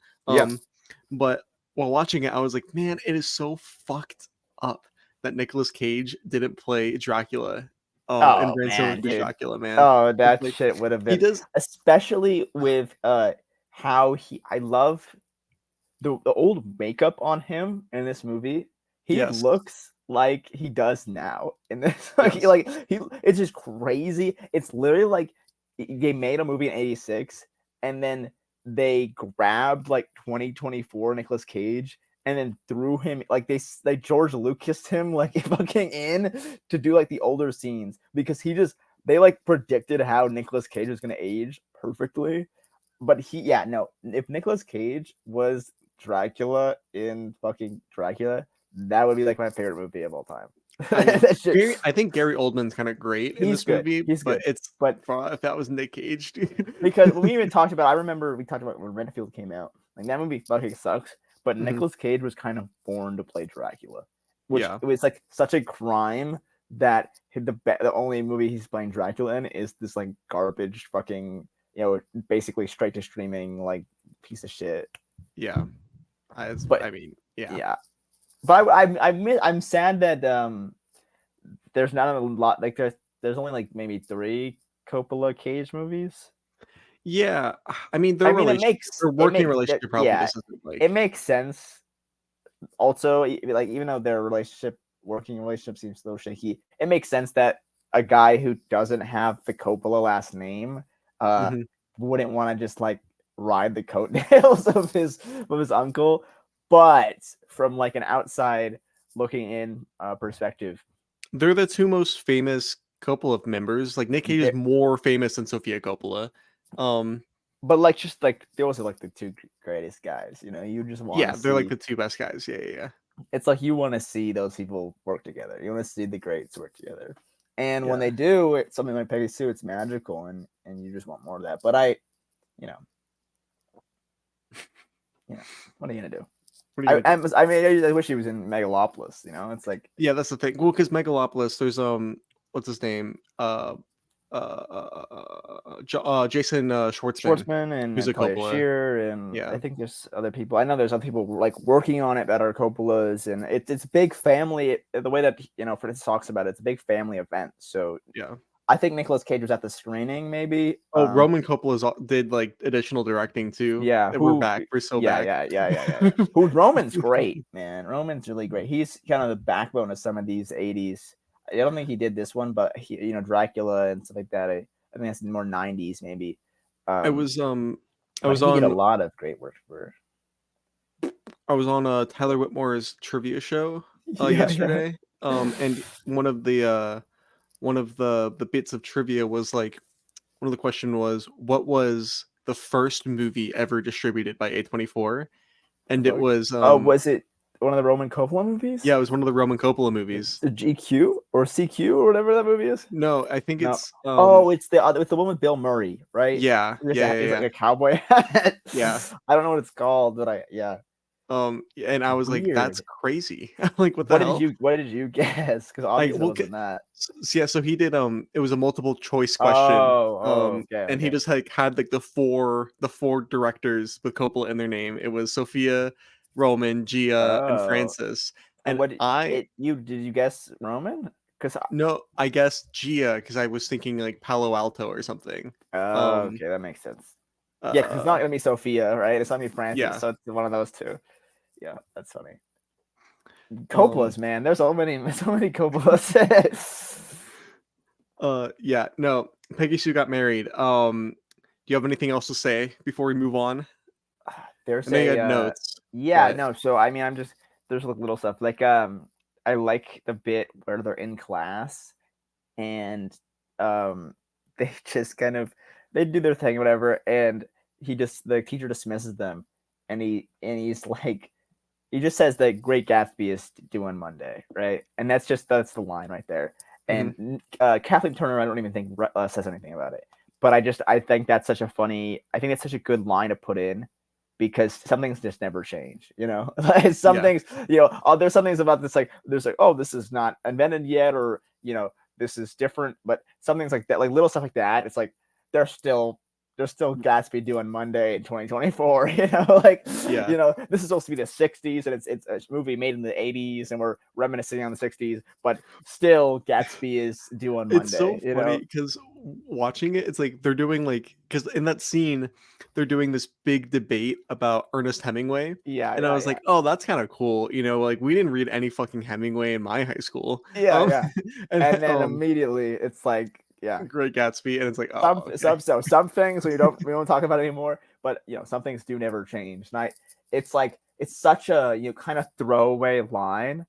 But while watching it, I was like, man, it is so fucked up that Nicolas Cage didn't play Dracula. In Bram Stoker's Dracula, man. Oh, that shit would have been. He does, especially with how I love the old makeup on him in this movie, he Yes. looks like he does now in this. Yes. It's just crazy. It's literally like they made a movie in '86, and then they grabbed like 2024 Nicolas Cage and then threw him like they George Lucas him like fucking in to do like the older scenes because they like predicted how Nicolas Cage was gonna age perfectly. But if Nicolas Cage was Dracula in fucking Dracula, that would be like my favorite movie of all time. I mean, That shit, I think Gary Oldman's kind of great in he's this good. movie, He's but good. it's But if that was Nick Cage, dude. because we even talked about, I remember we talked about when Renfield came out. Like that movie fucking sucks. But Mhm. Nicolas Cage was kind of born to play Dracula, which Yeah. it was like such a crime that the only movie he's playing Dracula in is this like garbage fucking basically straight to streaming like piece of shit. Yeah. But I mean, yeah. yeah, but I'm sad that there's not a lot like there's only like maybe 3 Coppola Cage movies. Yeah. I mean, I mean, their working relationship probably yeah, just isn't it like. makes sense. Also, like even though their working relationship seems a little shaky, it makes sense that a guy who doesn't have the Coppola last name uh Mhm. wouldn't want to just like ride the coattails of his uncle. But from like an outside looking in perspective, They're the two most famous Coppola members. Like Nick Cage is they more famous than Sofia Coppola. Um, but like just like they also like the two greatest guys. You just want yeah, to they're like see. the two best guys. Yeah, yeah, yeah. It's like you want to see those people work together. You want to see the greats work together. And when Yeah. they do, it's something like Peggy Sue, it's magical, and you just want more of that. But you know, what are you gonna do? What are you gonna do? I mean, I wish he was in Megalopolis. It's like Yeah, that's the thing. Well, because Megalopolis, there's what's his name? Jason Schwartzman, Schwartzman who's a and Talia Coppola. Shear, and I Yeah, think there's other people. I know there's other people like working on it that are Coppolas, and it's a big family. The way that Francis talks about it, it's a big family event. So yeah. I think Nicolas Cage was at the screening, maybe. Oh, Roman Coppola did like additional directing too. Yeah, We're back. We're so back. yeah. Who's Roman's great, man. Roman's really great. He's kind of the backbone of some of these '80s. I don't think he did this one, but Dracula and stuff like that. I think that's more '90s maybe. I was I But was he did a on lot of great work for. Tyler Whitmore's trivia show Yeah. yesterday. And one of the bits of trivia was like one of the question was what was the first movie ever distributed by A24? And it Fuck. was Oh, was it one of the Roman Coppola movies? yeah, it was one of the Roman Coppola movies. The GQ or CQ or whatever that movie is. No, I think No. it's Oh, it's the one with Bill Murray, right? yeah, yeah, yeah, It's like yeah. a cowboy hat. Yeah. I don't know what it's called, but And I was like, that's weird. crazy. I'm like, what the hell? What did you guess? Because Like, obviously it well, wasn't that. yeah, so he did it was a multiple choice question. Oh, okay, And he okay. just like had like the four directors with Coppola in their name. It was Sophia, Roman, Gia, and Oh, Francis. and And what did I you guess Roman? Because no, I guess Gia because I was thinking like Palo Alto or something. Um okay, that makes sense. Yeah, because it's not uh gonna be Sophia, right? It's not gonna be Francis, yeah. so it's one of those two. Yeah, that's funny. Um Coppolas, man. There's so many Coppolas. yeah, no. Peggy Sue Got Married. Do you have anything else to say before we move on? I There's know you a had notes, yeah, but no, so I mean there's like little stuff. Like I like the bit where they're in class and um they just kind of they do their thing, whatever, and the teacher dismisses them and he's like he just says that Great Gatsby is due on Monday, right? And that's the line right there. mhm. And Kathleen Turner, I don't even think says anything about it. But I think that's such a funny. I think it's such a good line to put in because some things just never change. Like some Yeah, things, there's some things about this like there's like oh this is not invented yet or this is different. But some things like that, like little stuff like that, it's like they're still Gatsby due on Monday in 2024. Like Yeah. this is supposed to be the 60s, and it's a movie made in the 80s, and we're reminiscing on the 60s, but still Gatsby is due on It's so Monday. funny because watching it, it's like they're doing like because in that scene they're doing this big debate about Ernest Hemingway, Yeah, and I yeah, was yeah, like, oh, that's kind of cool. Like we didn't read any fucking Hemingway in my high school. yeah, Um, yeah. and And then immediately it's like, yeah, Great Gatsby, and it's like, oh, okay. some things we don't talk about anymore, but some things do never change. And it's like it's such a kind of throwaway line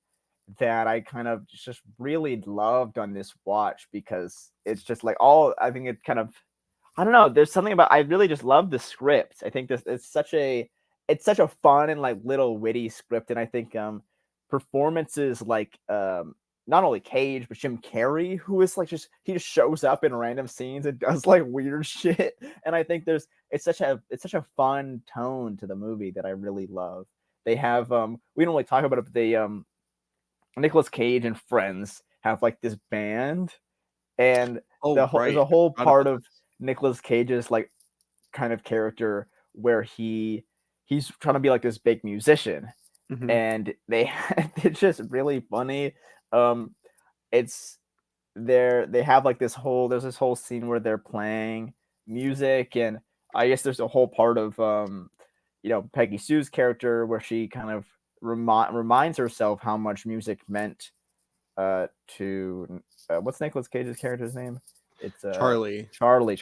that I kind of just really loved on this watch, because it's just like all I think it kind of I don't know. There's something about I really just love the script. I think this it's such a fun and like little witty script, and I think performances like not only Cage but Jim Carrey, who is like he just shows up in random scenes and does like weird shit, and I think it's such a fun tone to the movie that I really love. They have we don't really talk about it, but they Nicolas Cage and friends have like this band, and Oh, there's right, a I whole forgot part about of this. Nicolas Cage's like kind of character where he's trying to be like this big musician, Hmm. and it's just really funny. Um, it's they have like there's this whole scene where they're playing music, and I guess there's a whole part of Peggy Sue's character where she kind of reminds herself how much music meant to what's Nicolas Cage's character's name? It's Charlie. Charlie.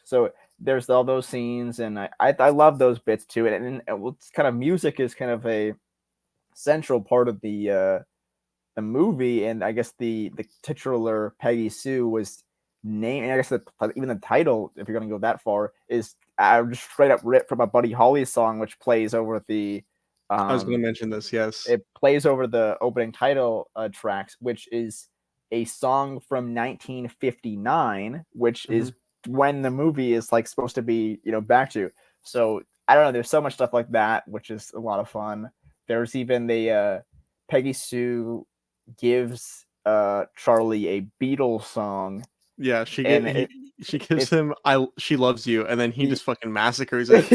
So there's all those scenes, and I love those bits too. And it's kind of music is kind of a central part of the movie, and I guess the titular Peggy Sue was named. And I guess even the title, if you're going to go that far, is just straight up ripped from a Buddy Holly song, which plays over the I was going um to mention this. Yes. it plays over the opening title tracks, which is a song from 1959, which Hmm. is when the movie is like supposed to be, back to. So I don't know. There's so much stuff like that, which is a lot of fun. There's even the Peggy Sue gives Charlie a Beatles song, Yeah, and it she gives it's him she loves you, and then he he just fucking massacres it.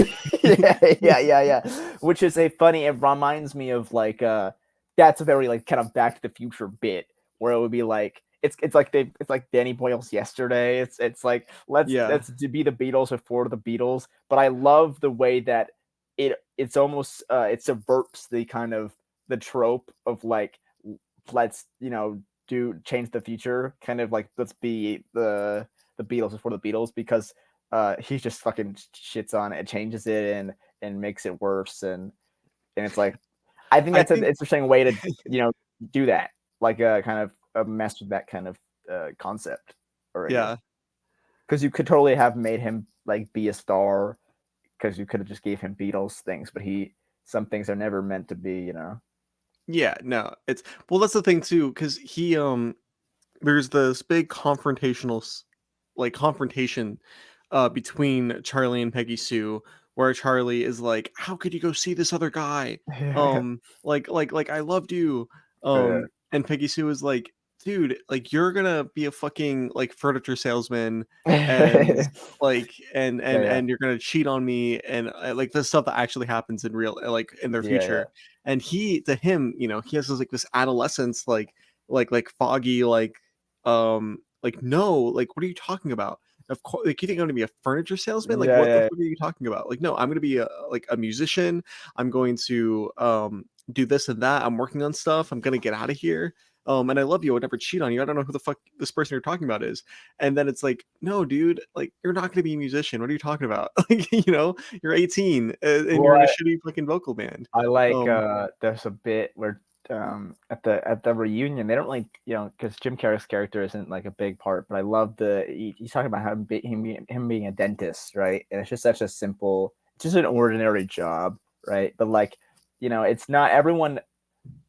yeah. Which is a funny. It reminds me of like that's a very like kind of Back to the Future bit where it would be like it's like Danny Boyle's Yesterday. It's like Yeah. let's be the Beatles before the Beatles. But I love the way that it's almost it subverts the kind of the trope of like let's do change the future, kind of like let's be the Beatles before the Beatles, because he just fucking shits on it, changes it, and makes it worse, and it's like I think I that's an think interesting way to do that, like kind of mess with that kind of concept already, yeah. because you could totally have made him like be a star, because you could have just gave him Beatles things, but some things are never meant to be. Yeah, no. It's well that's the thing too cuz he there's this big confrontation between Charlie and Peggy Sue, where Charlie is like, "How could you go see this other guy? Like I loved you." Yeah. And Peggy Sue is like, "Dude, like you're gonna be a fucking like furniture salesman, and Yeah, yeah, and you're gonna cheat on me, and like the stuff that actually happens in real like in their yeah, yeah. future." And to him, he has this like this adolescence like foggy like no, like what are you talking about? Of course, like you think I'm gonna be a furniture salesman? Like Yeah, what the yeah, fuck are you talking about? Like no, I'm gonna be a musician. I'm going to do this and that. I'm working on stuff. I'm gonna get out of here. And I love you. I would never cheat on you. I don't know who the fuck this person you're talking about is. And then it's like, no, dude, like you're not gonna be a musician. What are you talking about? Like, you're 18 and you're in a well, shitty fucking vocal band. I like Um, there's a bit where at the reunion they don't really because Jim Carrey's character isn't like a big part, but I love he's talking about him being a dentist, right? And it's just such a simple, just an ordinary job, right? But like it's not everyone.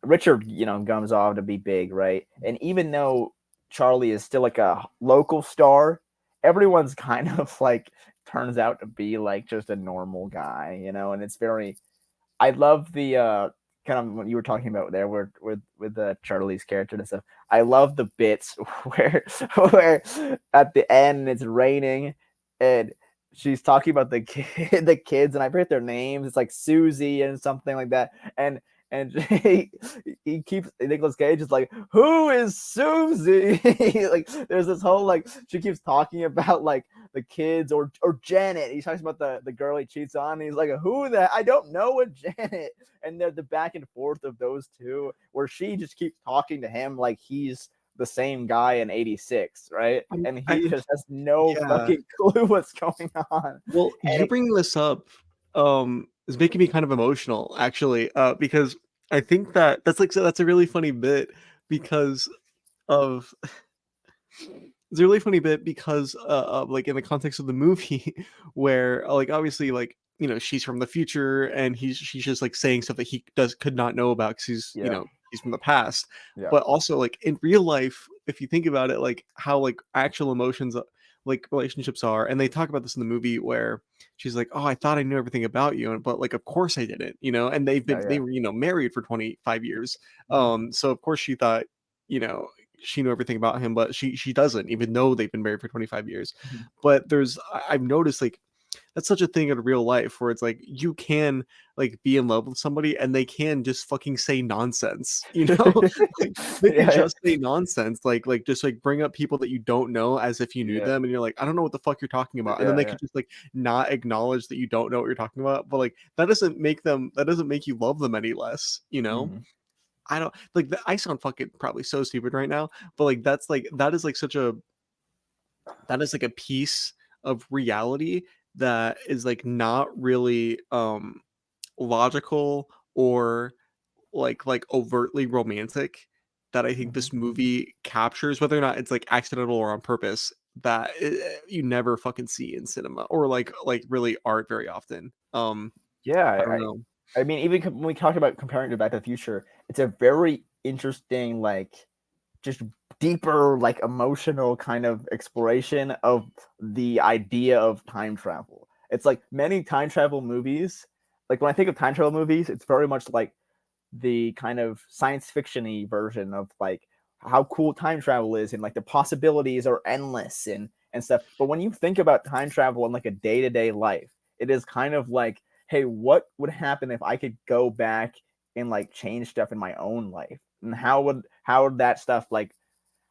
Richard comes off to be big, right? And even though Charlie is still like a local star, everyone's kind of like turns out to be like just a normal guy, and it's very I love the kind of what you were talking about there, where with Charlie's character and stuff. I love the bits where at the end it's raining, and she's talking about the kids, and I forget their names. It's like Susie and something like that. And he keeps Nicolas Cage is like, who is Susie? Like there's this whole like she keeps talking about like the kids or Janet. He talks about the girl he cheats on. And he's like, who the I don't know a Janet. And they're the back and forth of those two, where she just keeps talking to him like he's the same guy in '86, right? And I he just has no yeah. fucking clue what's going on. Well, And you bringing this up is making me kind of emotional actually, because I think that's a really funny bit because of it's a really funny bit because of like in the context of the movie where like obviously like she's from the future and she's just like saying stuff that he could not know about because yeah, he's from the past, yeah, but also like in real life if you think about it like how like actual emotions like relationships are, and they talk about this in the movie where she's like, oh, I thought I knew everything about you, but like of course I didn't, and yeah, they yeah. were married for 25 years, Mhm. so of course she thought you know she knew everything about him, but she doesn't, even though they've been married for 25 years. Mhm. But I've noticed like that's such a thing in real life where it's like you can like be in love with somebody and they can just fucking say nonsense, like they can Yeah, just say nonsense, like just like bring up people that you don't know as if you knew yeah, them, and you're like, I don't know what the fuck you're talking about, and then yeah, they yeah. could just like not acknowledge that you don't know what you're talking about, but like that doesn't make you love them any less. Mhm. I don't like I sound fucking probably so stupid right now, but like that is like such a that is like a piece of reality that is like not really logical or like overtly romantic, that I think Mhm. this movie captures, whether or not it's like accidental or on purpose, that you never fucking see in cinema or like really art very often. Yeah, I don't know. I mean, even when we talk about comparing to Back to the Future, it's a very interesting, like, just deeper, like, emotional kind of exploration of the idea of time travel. It's like many time travel movies. Like when I think of time travel movies, it's very much like the kind of science fiction-y version of like how cool time travel is, and like the possibilities are endless and stuff. But when you think about time travel in like a day-to-day life, it is kind of like, hey, what would happen if I could go back and like change stuff in my own life? And how would that stuff like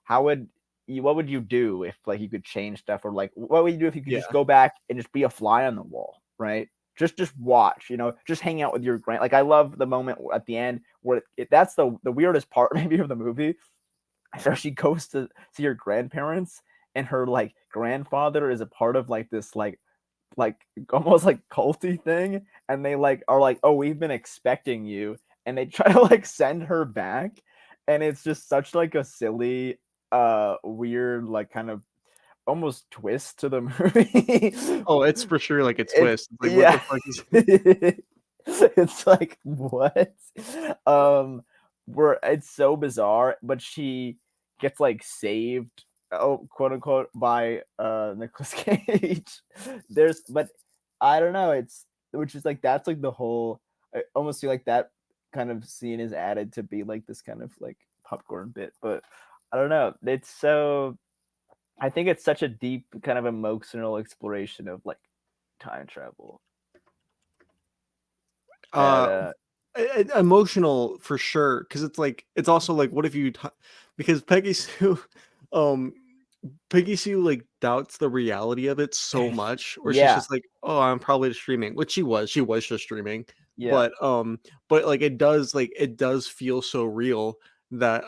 how would what would you do if like you could change stuff, or like what would you do if you could just Yeah. go back and just be a fly on the wall, right? Just watch, just hang out with your grand. Like I love the moment at the end where that's the weirdest part maybe of the movie. So she goes to see her grandparents, and her like grandfather is a part of like this like almost like culty thing, and they like are like, oh, we've been expecting you, and they try to like send her back, and it's just such like a silly weird like kind of almost twist to the movie. Oh, it's for sure like a It's twist. It's like what yeah. the fuck is It's like what? Um where it's so bizarre, but she gets like saved, oh, quote unquote, by Nicolas Cage. But I don't know, it's which is like that's like the whole I almost feel like that kind of scene is added to be like this kind of like popcorn bit, but I don't know. It's so I think it's such a deep kind of emotional exploration of like time travel. And uh emotional for sure, because it's like it's also like what if because Peggy Sue um Peggy Sue like doubts the reality of it so much, where she's yeah, just like, oh, I'm probably just streaming, which she was just streaming, yeah, but like it does feel so real that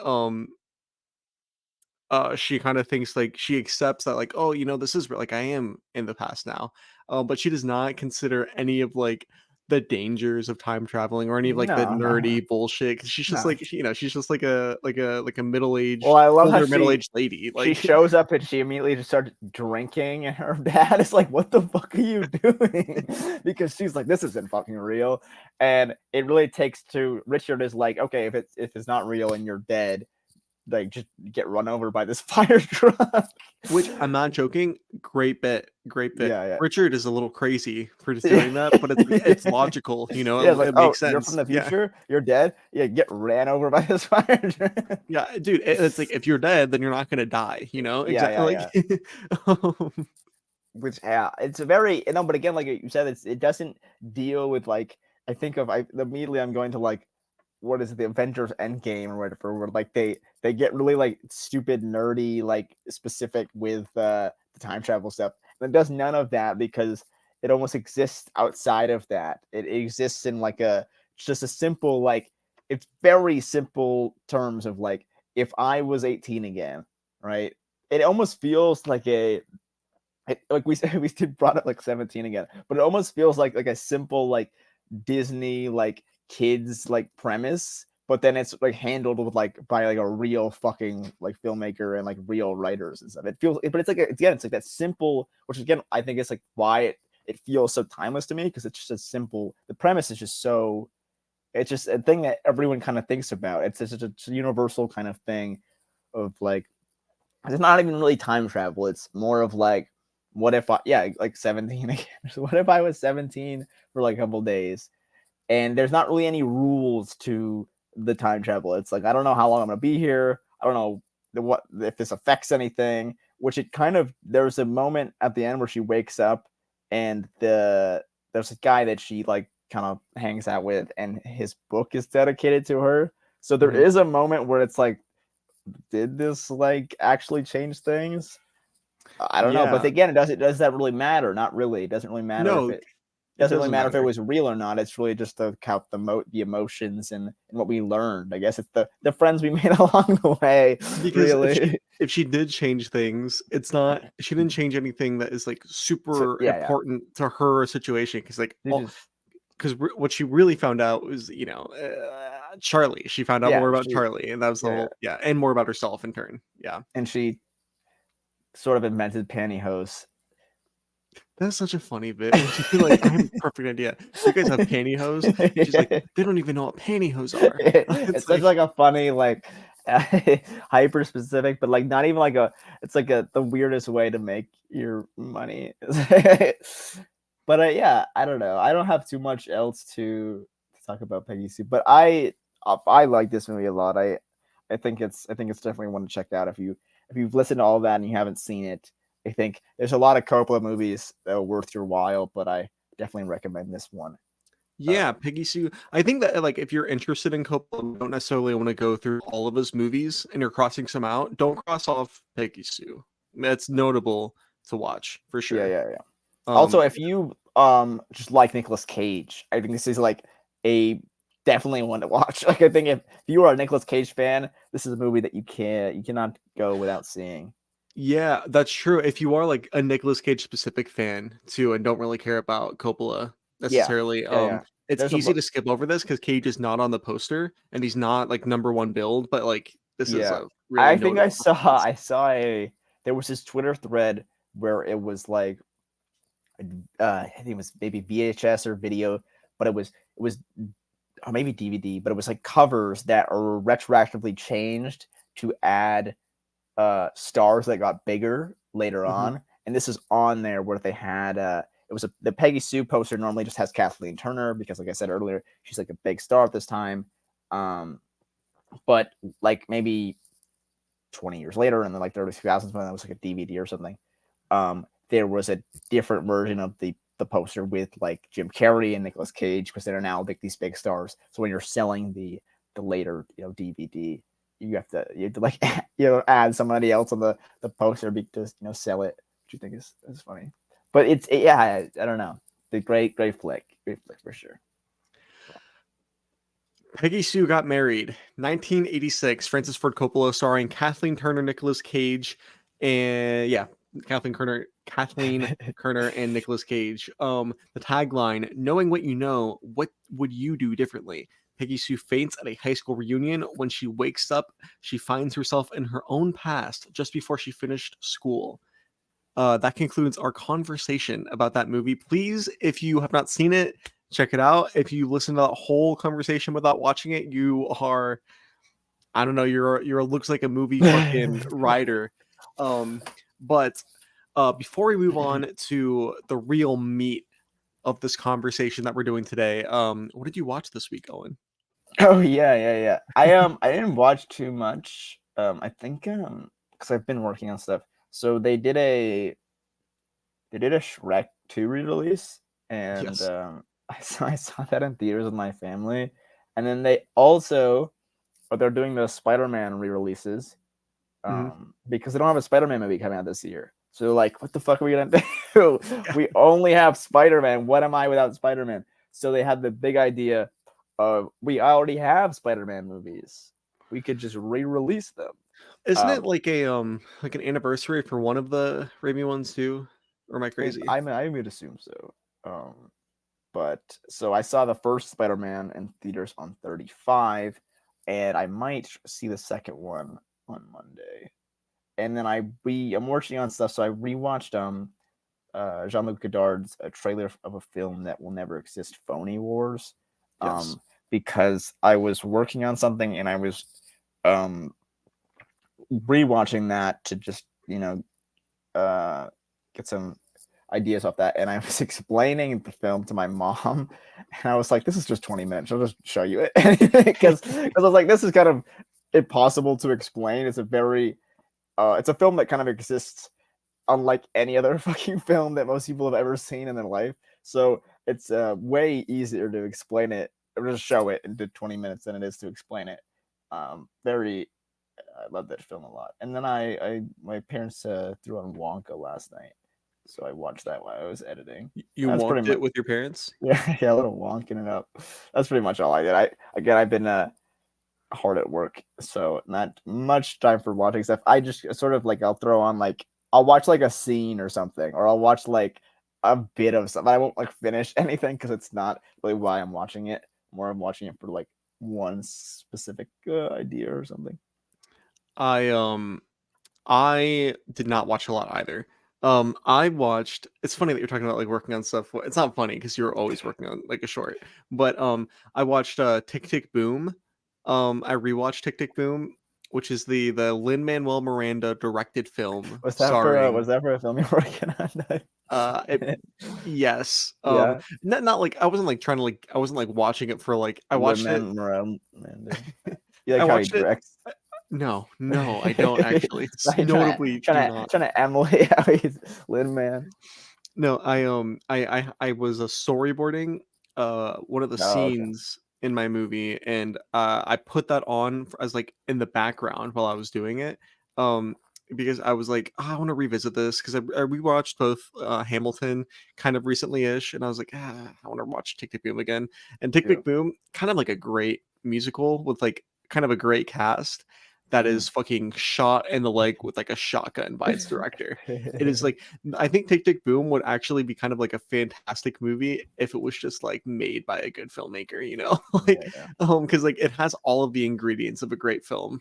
she kind of thinks like she accepts that like, oh, this is like I am in the past now, but she does not consider any of like the dangers of time traveling or any of like the no, no, nerdy bullshit, 'cause she's just no. like she's just like a middle Well, aged I love how older middle aged lady she like shows up and she immediately just starts drinking, and her dad is like, "What the fuck are you doing?" Because she's like, "This isn't fucking real," and it really takes to Richard is like, "Okay, if it's not real and you're dead, like just get run over by this fire truck." which I'm not joking, great bit. Yeah, Richard is a little crazy for just yeah. doing that, but it's logical, Yeah, it's like, it "Oh, makes you're from sense. the Yeah. future? You're dead? Yeah, get ran over by this fire truck." Yeah, dude, it's like if you're dead, then you're not gonna die, Yeah, exactly yeah, like yeah. um, which it's a very but again, like you said, it doesn't deal with like I think of immediately I'm going to like what is it, the Avengers Endgame or whatever, where like they get really like stupid, nerdy, like specific with the time travel stuff. And it does none of that because it almost exists outside of that. It exists in like just a simple like it's very simple terms of like if I was 18 again, right? It almost feels like like we said, we did brought up like 17 again, but it almost feels like a simple like Disney like kids like premise, but then it's like handled with like by like a real fucking like filmmaker and like real writers and stuff. It feels, but it's like again, it's like that simple, which again I think is like why it feels so timeless to me because it's just a simple. The premise is just so. It's just a thing that everyone kind of thinks about. It's just a universal kind of thing of like it's not even really time travel. It's more of like, what if like 17 again. So what if I was 17 for like a couple days? And there's not really any rules to the time travel. It's like I don't know how long I'm gonna be here. I don't know what if this affects anything. Which it kind of there's a moment at the end where she wakes up and there's a guy that she like kind of hangs out with, and his book is dedicated to her. So there Mhm. is a moment where it's like, did this like actually change things? I don't know, but Yeah. again, does that really matter? Not really. It doesn't really matter if No, it it doesn't really doesn't matter if it matter. was real or not. It's really just to count the emotions and what we learned. I guess it's the friends we made along the way. Because Really, if she did change things, it's not she didn't change anything that is like so, super yeah. important to her situation. Because like They just because what she really found out was Charlie. She found out more about she Charlie, and that was the yeah, whole and more about herself in turn. Yeah, and she sort of invented pantyhose. that's such a funny bit when she's like, "I have a perfect idea. You guys have pantyhose." She's like, "They don't even know what pantyhose are." It's It's such like, like a funny like hyper specific, but like not even like it's like the weirdest way to make your money. But yeah, I don't know. I don't have too much else to talk about Peggy Sue, but I like this movie a lot. I think it's definitely one to check out if you've listened to all that and you haven't seen it. I think there's a lot of Coppola movies that are worth your while, but I definitely recommend this one. yeah, Peggy Sue. I think that like if you're interested in Coppola, and don't necessarily want to go through all of his movies, and you're crossing some out. Don't cross off Peggy Sue. That's notable to watch for Yeah, sure. yeah, yeah. Also, Um, if you just like Nicolas Cage, I think this is like a definitely one to watch. Like I think if you are a Nicolas Cage fan, this is a movie that you cannot go without seeing. yeah, that's true. If you are like a Nicolas Cage specific fan too, and don't really care about Coppola Yeah. necessarily, Yeah, yeah. it's There's a easy to skip over this because Cage is not on the poster and he's not like number one build, but like this is yeah. a really I think notable performance. I saw a there was this Twitter thread where it was like I think it was maybe VHS or video, but it was or maybe DVD, but it was like covers that are retroactively changed to add stars that got bigger later Mhm. on. And this is on there where they had it was the Peggy Sue poster normally just has Kathleen Turner because like I said earlier, she's like a big star at this time. Um, but like maybe 20 years later in the like early 2000s when that was like a DVD or something, there was a different version of the poster with like Jim Carrey and Nicolas Cage because they're now like these big stars. So when you're selling the later DVD, you have to like add somebody else on the poster to sell it, which you think is funny. But yeah, I don't know. The great flick for sure. Peggy Sue Got Married, 1986. Francis Ford Coppola, starring Kathleen Turner, Nicolas Cage, and yeah, Kathleen Kerner, and Nicolas Cage. The tagline: "Knowing what you know, what would you do differently?" Peggy Sue faints at a high school reunion. When she wakes up, she finds herself in her own past just before she finished school. That concludes our conversation about that movie. Please, if you have not seen it, check it out. If you listen to that whole conversation without watching it, you are, I don't know, you're a looks like a movie fucking writer. Um, but before we move on to the real meat of this conversation that we're doing today, what did you watch this week, Owen? Oh yeah, yeah, yeah. I didn't watch too much. I think because I've been working on stuff. So they did they did a Shrek 2 re-release, and Yes. I saw that in theaters with my family, and then they also they're doing the Spider-Man re-releases, Hmm. because they don't have a Spider-Man movie coming out this year. So like, what the fuck are we gonna do? We only have Spider-Man. What am I without Spider-Man? So they had the big idea of we already have Spider-Man movies. We could just re-release them. Isn't it Um, like an anniversary for one of the Raimi ones too? Or am I crazy? I would assume so. Um, but so I saw the first Spider-Man in theaters on 35, and I might see the second one on Monday. And then I'm working on stuff, so I rewatched Jean-Luc Godard's a trailer of a film that will never exist, Phony Wars, Yes. because I was working on something and I was um, rewatching that to just get some ideas off that, and I was explaining the film to my mom, and I was like, "This is just 20 minutes. I'll just show you it," because I was like, "This is kind of impossible to explain. It's a film that kind of exists unlike any other fucking film that most people have ever seen in their life. So it's way easier to explain it or just show it into 20 minutes than it is to explain it. Very, I love that film a lot. And then my parents threw on Wonka last night, so I watched that while I was editing. You That's pretty wonked it much with your parents? yeah, a little wonking it up. That's pretty much all I did. I've been hard at work, so not much time for watching stuff. I just sort of like I'll watch like a scene or something, or I'll watch like a bit of something. I won't like finish anything because it's not really why I'm watching it. More I'm watching it for like one specific idea or something. I I did not watch a lot either. I watched. It's funny that you're talking about like working on stuff. It's not funny because you're always working on like a short. But I watched Tick Tick Boom. I rewatched Tick Tick Boom, which is the Lin-Manuel Miranda directed film Was starring that for a film you're working on? it, yes. Yeah, Not like I wasn't like trying to like I wasn't like watching it for like I Lin watched it. Manuel Miranda. You like I how he watched it. directs? No, no, I don't actually. Like Notably do not. trying to emulate how he's Lin Man. No, I was storyboarding one of the Oh, okay. scenes in my movie, and I put that on as like in the background while I was doing it. Um because I was like, "Ah, I want to revisit this because I rewatched both Hamilton kind of recently-ish, and I was like, I want to watch Tick Tick Boom again. And Tick Yeah. Tick Boom, kind of like a great musical with like kind of a great cast that Mm. is fucking shot in the leg with like a shotgun by its director. It is like I think Tick Tick Boom would actually be kind of like a fantastic movie if it was just like made by a good filmmaker, you know? Yeah, Like yeah. because like it has all of the ingredients of a great film.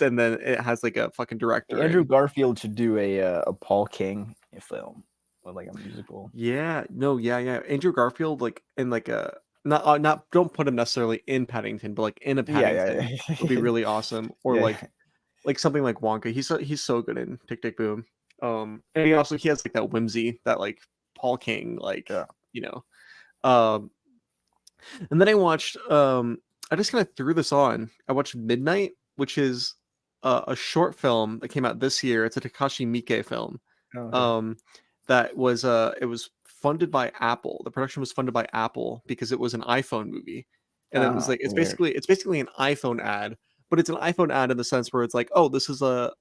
And then it has like a fucking director Andrew in. Garfield should do a Paul King film or like a musical. Yeah, no, yeah, yeah. Andrew Garfield like in like a not don't put him necessarily in Paddington, but like in a Yeah, Paddington would be yeah, really awesome. Or yeah, like something like Wonka. He's so good in Tick Tick Boom. And he has like that whimsy that like Paul King like yeah. you know. Um, and then I just kind of threw this on. I watched Midnight, which is a short film that came out this year. It's a Takashi Miike film. Oh, okay. Um, it was funded by Apple. The production was funded by Apple because it was an iPhone movie. And it was like Weird. it's basically an iPhone ad, but it's an iPhone ad in the sense where it's like, oh, this is a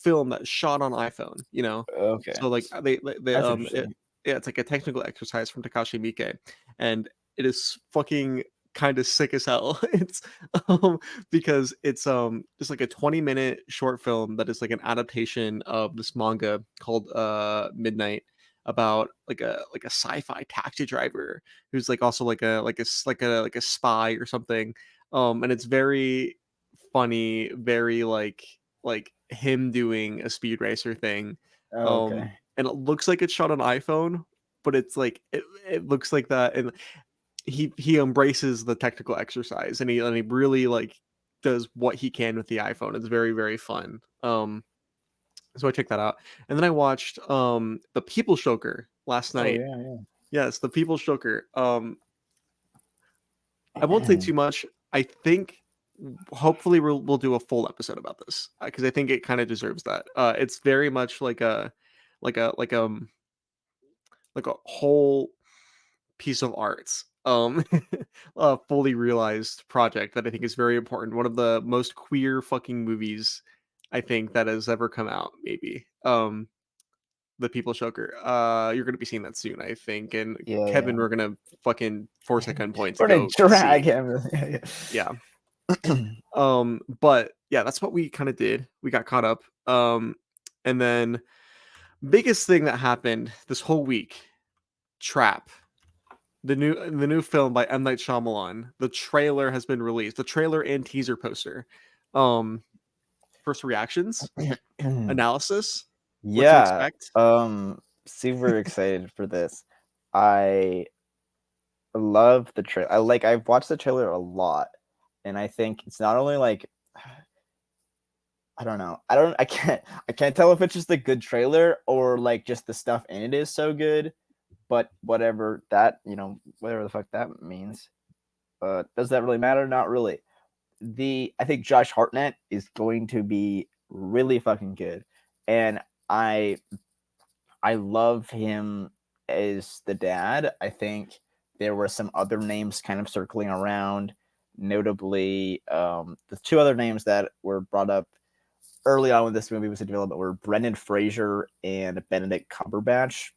film that's shot on iPhone, you know. Okay, So like that's interesting. yeah, it's like a technical exercise from Takashi Miike, and it is fucking kind of sick as hell. It's because it's just like a 20-minute short film that is like an adaptation of this manga called Midnight, about like a sci-fi taxi driver who's like also like a spy or something. And it's very funny, very like him doing a speed racer thing. Oh, okay. And it looks like it's shot on iPhone, but it's like it looks like that, and he embraces the technical exercise, and he really like does what he can with the iPhone. It's very very fun. So I checked that out, and then I watched The People Stoker last Oh night. yeah, Yes, The People Stoker. I won't say yeah. too much. I think hopefully we'll do a full episode about this because I think it kind of deserves that. It's very much like a like a like like a whole piece of art, a fully realized project that I think is very important. One of the most queer fucking movies I think that has ever come out, maybe. The People Choker. You're gonna be seeing that soon, I think. And Yeah, Kevin, yeah. we're gonna fucking force at gunpoint to We're gonna go drag see. him. Yeah. But yeah, that's what we kind of did. We got caught up. And then biggest thing that happened this whole week, Trap. The new film by M. Night Shyamalan. The trailer has been released. The trailer and teaser poster. Um, First reactions, analysis, what to Yeah. expect. Super excited for this. I love the trailer. I've watched the trailer a lot, and I think it's not only like I don't know. I can't tell if it's just a good trailer or like just the stuff in it is so good, but whatever that, whatever the fuck that means. Does that really matter? Not really. I think Josh Hartnett is going to be really fucking good. And I I love him as the dad. I think there were some other names kind of circling around, notably the two other names that were brought up early on when this movie was in development were Brendan Fraser and Benedict Cumberbatch.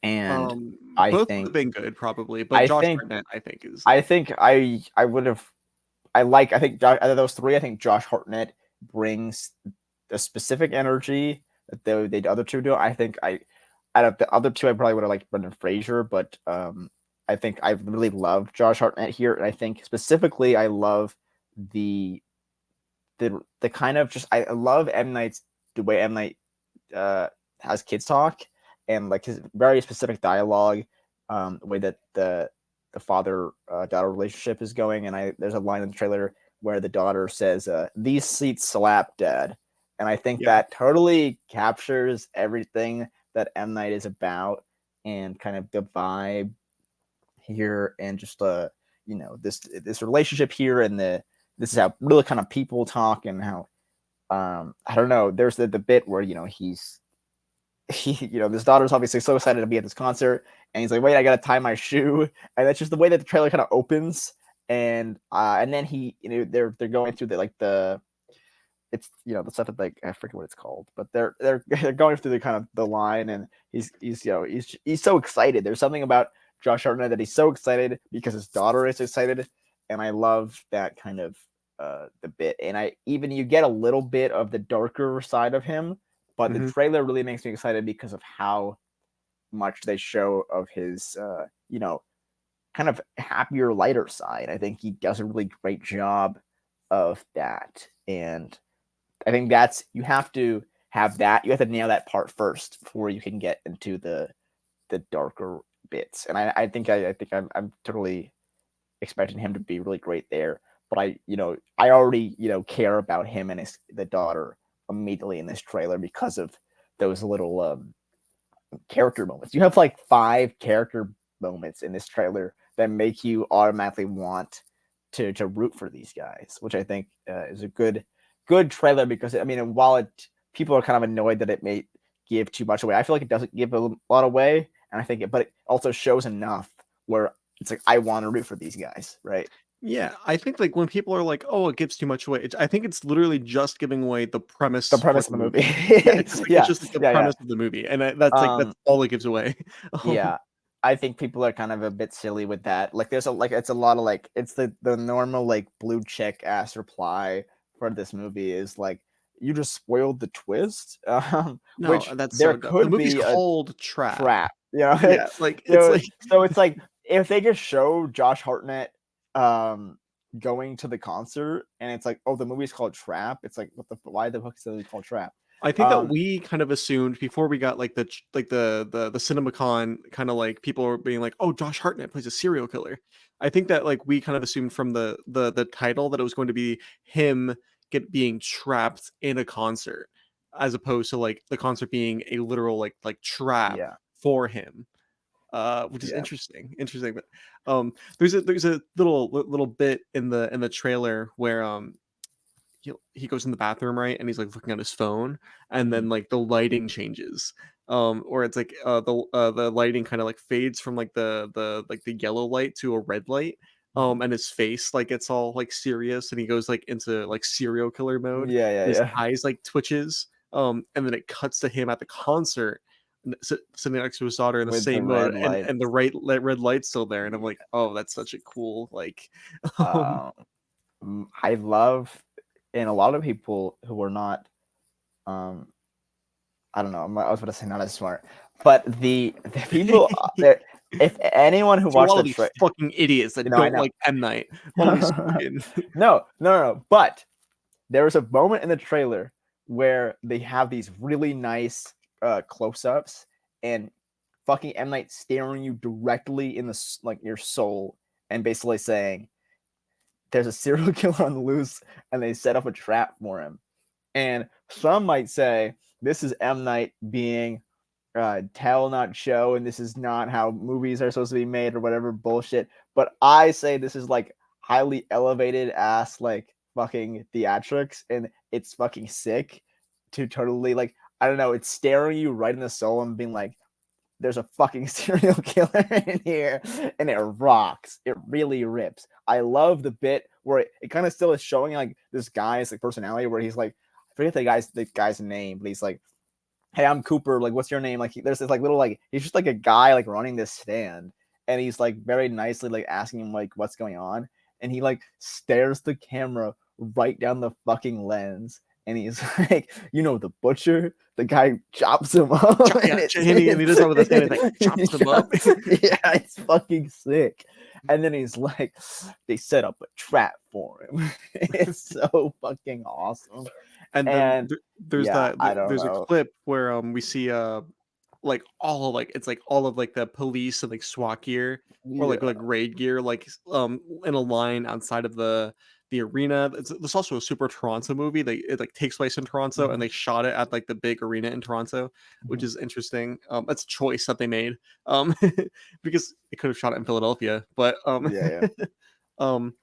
And I Both would have think been good probably, but I Josh think Hartnett I think is I like think I would have I think out of those three, I think Josh Hartnett brings a specific energy that the other two do. I think out of the other two, I probably would have liked Brendan Fraser, but I think I really love Josh Hartnett here, and I think specifically I love the the kind of just I love M Night's the way M Night uh, has kids talk and like his very specific dialogue, the way that the father daughter relationship is going. And there's a line in the trailer where the daughter says, "These seats slap, Dad," and I think yeah. that totally captures everything that M Night is about and kind of the vibe here and just this relationship here and this is how really kind of people talk and how I don't know. There's the bit where this daughter's obviously so excited to be at this concert, and he's like, "Wait, I gotta tie my shoe," and that's just the way that the trailer kind of opens, and then they're going through the it's the stuff that like I forget what it's called, but they're going through the kind of the line, and he's so excited. There's something about Josh Hartnett that he's so excited because his daughter is excited, and I love that kind of the bit. And you get a little bit of the darker side of him, but the Mhm. trailer really makes me excited because of how much they show of his kind of happier, lighter side. I think he does a really great job of that, and I think that's you have to have that. You have to nail that part first before you can get into the darker bits. And I think I'm totally expecting him to be really great there. But I already care about him and the daughter immediately in this trailer because of those little character moments. You have like 5 character moments in this trailer that make you automatically want to root for these guys, which I think is a good trailer because I mean, while people are kind of annoyed that it may give too much away, I feel like it doesn't give a lot away, and but it also shows enough where it's like I want to root for these guys, right? Yeah, I think like when people are like, "Oh, it gives too much away," I think it's literally just giving away the The premise for premise the of the movie. movie. Yeah, it's Yeah, just like the yeah, yeah. premise of the movie, and that's like that's Um, all it gives away. yeah. I think people are kind of a bit silly with that. Like there's it's a lot of like it's the normal like blue check ass reply for this movie is like you just spoiled the twist. No, Which that's there so dumb. The could movie's be a called Trap. trap. Yeah, like it's like So it's like if they just show Josh Hartnett um going to the concert and it's like, oh, the movie's called Trap. It's like why the fuck is it called Trap? I think that Um we kind of assumed before we got like the CinemaCon kind of like people were being like, "Oh, Josh Hartnett plays a serial killer." I think that like we kind of assumed from the title that it was going to be him being trapped in a concert, as opposed to like the concert being a literal like trap yeah, for him. Which is yeah. interesting. But there's a little bit in the trailer where he goes in the bathroom, right, and he's like looking at his phone, and Mhm. then like the lighting changes, or it's like the lighting kind of like fades from like the yellow light to a red light, Mhm. and his face like gets all like serious, and he goes like into like serial killer mode, Yeah, yeah, and his yeah. eyes like twitches, and then it cuts to him at the concert, sitting next to his daughter in the With the same mode, red and the lights. red light's still there, and I'm like, Yeah. oh, that's such a cool like, um, Um, I love, and a lot of people who are not, um, I don't know. I was going to say not as smart, but the people that, if anyone who to watched all the of these tra fucking idiots that I don't know. like M Night, all these fucking No, no, no, no. But there was a moment in the trailer where they have these really nice close-ups and fucking M Night staring you directly in the like your soul and basically saying, "There's a serial killer on the loose, and they set up a trap for him." And some might say this is M Night being tell not show, and this is not how movies are supposed to be made or whatever bullshit. But I say this is like highly elevated ass like fucking theatrics, and it's fucking sick to totally like, I don't know, it's staring you right in the soul and being like, there's a fucking serial killer in here, and it rocks. It really rips. I love the bit where it kind of still is showing like this guy's like personality, where he's like, I forget the guy's name, but he's like, hey, I'm Cooper. Like, what's your name? Like, there's this like little like, he's just like a guy like running this stand, and he's like very nicely like asking him like what's going on, and he like stares the camera right down the fucking lens, and he's like, the butcher, the guy chops him up, and yeah, and he does that with his hand. He's like chops them up, yeah, it's fucking sick. And then he's like, they set up a trap for him. It's so fucking awesome. and then And there's yeah, that I don't there's a know. clip where we see like all like it's like all of like the police and like SWAT gear or like Yeah. raid gear like in a line outside of the arena. There's also a Super Toronto movie. It like takes place in Toronto and Mhm, they shot it at like the big arena in Toronto, which mhm. is interesting. That's a choice that they made. Um because they could have shot it in Philadelphia, but Yeah, yeah. um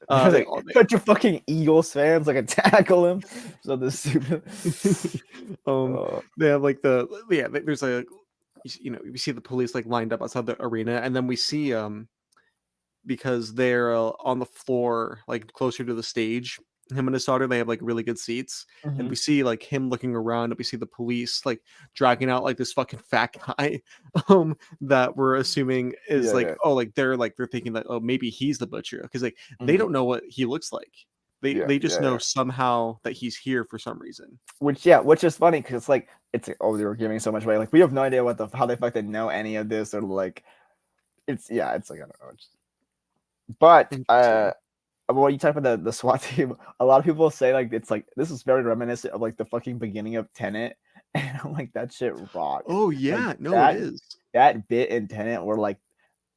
There's they like all bunch of fucking Eagles fans like tackle him. So the super. um Uh, they have like there's a we see the police like lined up outside the arena, and then we see because they're on the floor like closer to the stage, him and his daughter, they have like really good seats, and we mhm. see like him looking around, and we see the police like dragging out like this fucking fat guy that we're assuming is Yeah, like, yeah. oh, like they're thinking that, oh, maybe he's the butcher, because like they Mhm. don't know what he looks like. they Yeah, they just yeah, know yeah. somehow that he's here for some reason. Which is funny because it's like, oh, they were giving so much away. Like we have no idea how the fuck they know any of this, or like it's like I don't know. But Interesting. well, you talk about the SWAT team. A lot of people say like it's like this is very reminiscent of like the fucking beginning of Tenet, and I'm like, that shit rocks. Oh Like yeah, no, it that is. that bit in Tenet where like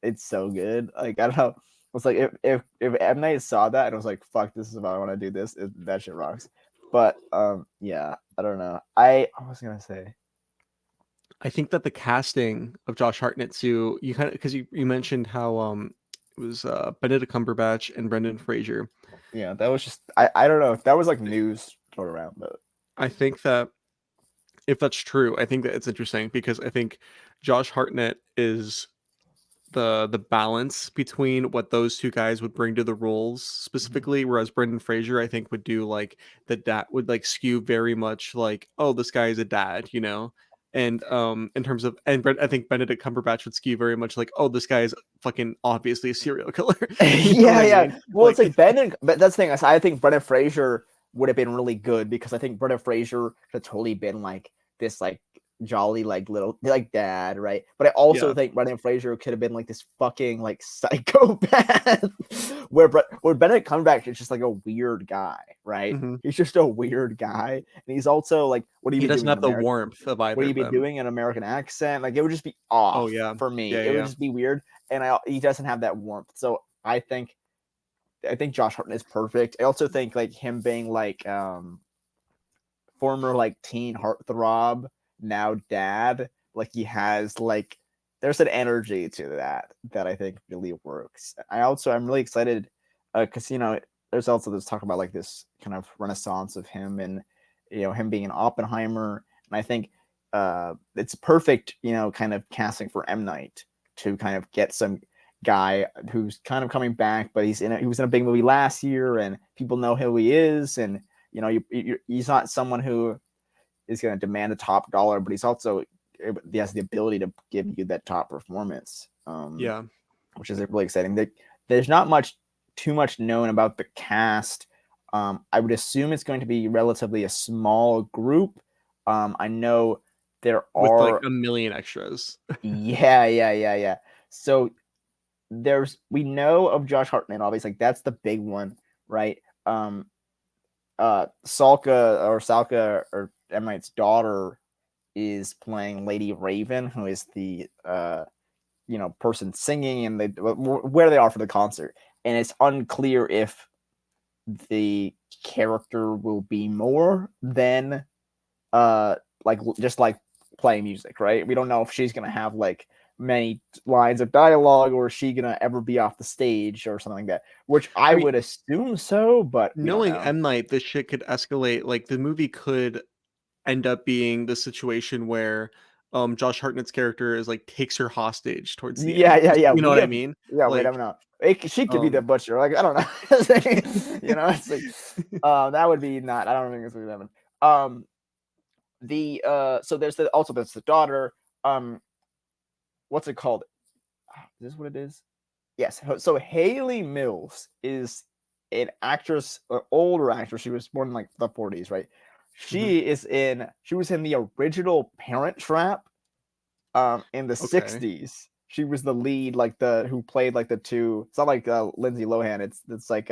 it's so good. Like I don't know. It's like if M Night saw that and was like, "Fuck, this is how I want to do this," that shit rocks. But yeah, I don't know. I was gonna say, I think that the casting of Josh Hartnett too, you kind of, because you mentioned how it was Benedict Cumberbatch and Brendan Fraser. yeah, that was just I don't know if that was like news sort of around, but I think that if that's true, I think that it's interesting because I think Josh Hartnett is the balance between what those two guys would bring to the roles Mhm. specifically, whereas Brendan Fraser I think would do like the dad would like skew very much like, oh, this guy is a dad, and in terms of, I think Benedict Cumberbatch would skew very much like, oh, this guy is fucking obviously a serial killer. You know what Yeah, I yeah. mean? Well, it's Like, like but that's the thing. I think Brendan Fraser would have been really good because I think Brendan Fraser could have totally been like this like jolly like little like dad, right? But I also yeah. think Brendan Fraser could have been like this fucking like psychopath, where Benedict Cumberbatch is just like a weird guy, right? Hmm. He's just a weird guy, and he's also like, what do you He be doesn't doing in have the America? warmth of What either you of be them. doing an American accent? Like it would just be Oh off yeah. for me. Yeah, It would yeah. just be weird, and he doesn't have that warmth. So I think Josh Hartnett is perfect. I also think like him being like former like teen heartthrob, now dad, like he has like there's an energy to that I think really works. I'm really excited because there's also this talk about like this kind of renaissance of him, and him being an Oppenheimer, and I think it's perfect, kind of casting for M. Night to kind of get some guy who's kind of coming back, but he was in a big movie last year, and people know who he is, and he's not someone who is going to demand a top dollar, but he has the ability to give you that top performance, Yeah. which is really exciting. There's not too much known about the cast. I would assume it's going to be relatively a small group. I know there With like are a million extras. yeah. So we know of Josh Hartnett, obviously, like that's the big one, right? Salka or M. Night's daughter is playing Lady Raven, who is the person singing, and where they are for the concert, and it's unclear if the character will be more than like just like playing music, right? We don't know if she's gonna have like many lines of dialogue, or is she gonna ever be off the stage or something like that, which I I mean, would assume so, but we don't knowing know. M. Night, this shit could escalate. Like the movie could end up being the situation where Josh Hartnett's character is like takes her hostage towards the end. Yeah. You know what I mean? We Like don't know. She could be the um butcher. Like, I don't know. It's like that would be not. I don't think it's gonna happen. So there's the daughter. What's it called? Is this what it is? Yes. So Haley Mills is an actress, an older actress. She was born in like the 40s, right? mhm, She was in the original Parent Trap in the okay. 60s. She was the lead, like the who played like the two. It's not like Lindsay Lohan. It's like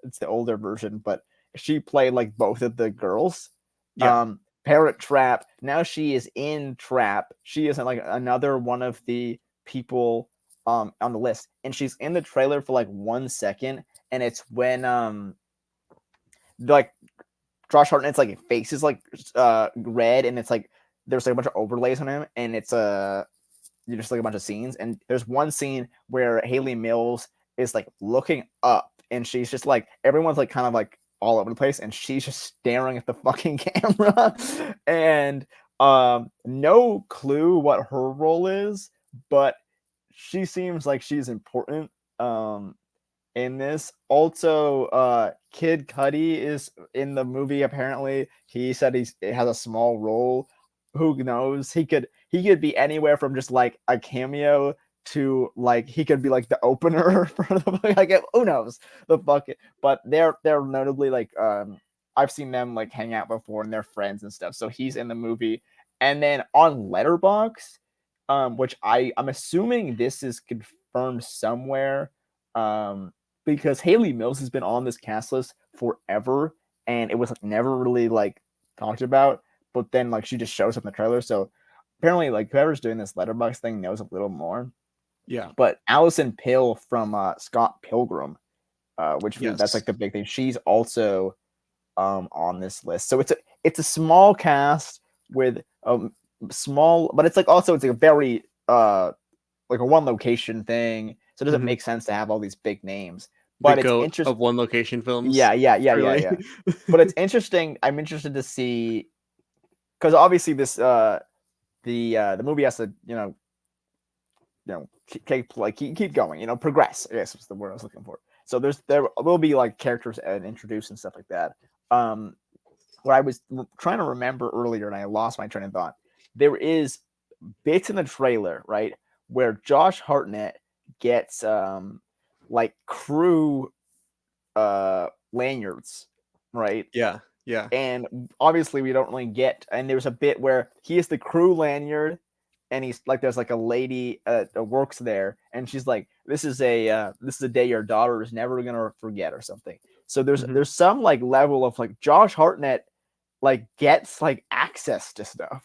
it's the older version, but she played like both of the girls. Yeah. Parent Trap. Now she is in Trap. She isn't like another one of the people on the list, and she's in the trailer for like 1 second, and it's when like Josh Hartnett's like face is like red, and it's like there's like a bunch of overlays on him, and it's you just like a bunch of scenes, and there's one scene where Haley Mills is like looking up, and she's just like everyone's like kind of like all over the place, and she's just staring at the fucking camera, and no clue what her role is, but she seems like she's important in this. Also, Kid Cudi is in the movie. Apparently, he said he has a small role. Who knows? He could be anywhere from just like a cameo to like he could be like the opener for the movie. Like, who knows the bucket? But they're notably like I've seen them like hang out before, and they're friends and stuff. So he's in the movie. And then on Letterbox, which I'm assuming this is confirmed somewhere, because Haley Mills has been on this cast list forever, and it was like, never really like talked about. But then like she just shows up in the trailer, so apparently like whoever's doing this Letterbox thing knows a little more. Yeah. But Allison Pill from Scott Pilgrim, that's Yes. like the big thing. She's also on this list, so it's a small cast with small, but it's like also it's like a very like a one location thing, so it doesn't Mhm. make sense to have all these big names. The But it's goat interesting. of one location films. Yeah. Truly. But it's interesting. I'm interested to see, because obviously this the movie has to keep going, progress. I guess was the word I was looking for. So there will be like characters introduced and stuff like that. Um, what I was trying to remember earlier, and I lost my train of thought. There is bits in the trailer, right, where Josh Hartnett gets like crew lanyards, right? Yeah. Yeah. And obviously we don't really get. And there's a bit where he is the crew lanyard, and he's like, there's like a lady that works there, and she's like, this is a day your daughter is never gonna forget, or something. So Mhm. there's some like level of like Josh Hartnett like gets like access to stuff,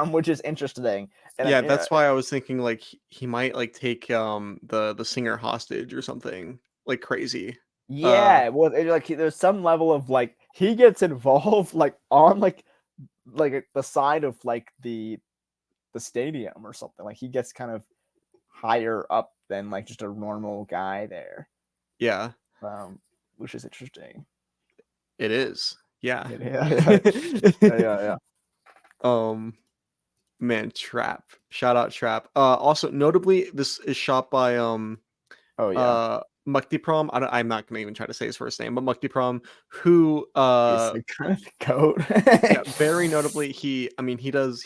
which is interesting. And Yeah, that's why I was thinking like he might like take the singer hostage or something like crazy. Uh yeah, well, like there's some level of like he gets involved like on like the side of like the stadium or something. Like he gets kind of higher up than like just a normal guy there. yeah. Um, which is interesting. It is. Yeah. Yeah. Yeah. Man, Trap. Shout out Trap. Also notably, this is shot by Oh yeah. Muktiprom. I'm not gonna even try to say his first name, but Muktiprom, who He's the kind of goat. yeah, very notably, he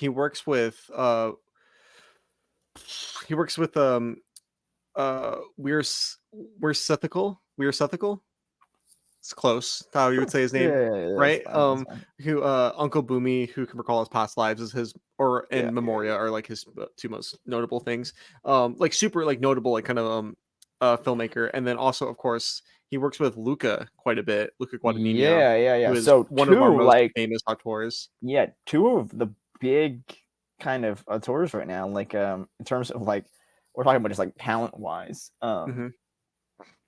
works with We're We're Sethical. It's close to how you would say his name, Yeah, that's right? fine. That's fine. Who Uncle Boomy, who can recall his past lives, is his, or Yeah, and Memoria are like his two most notable things. Like super like notable like kind of filmmaker, and then also of course he works with Luca quite a bit, Luca Guadagnino, yeah. who is So one of our two most like famous auteurs. two of the big kind of tours right now, like in terms of like we're talking about just like talent wise, Hmm.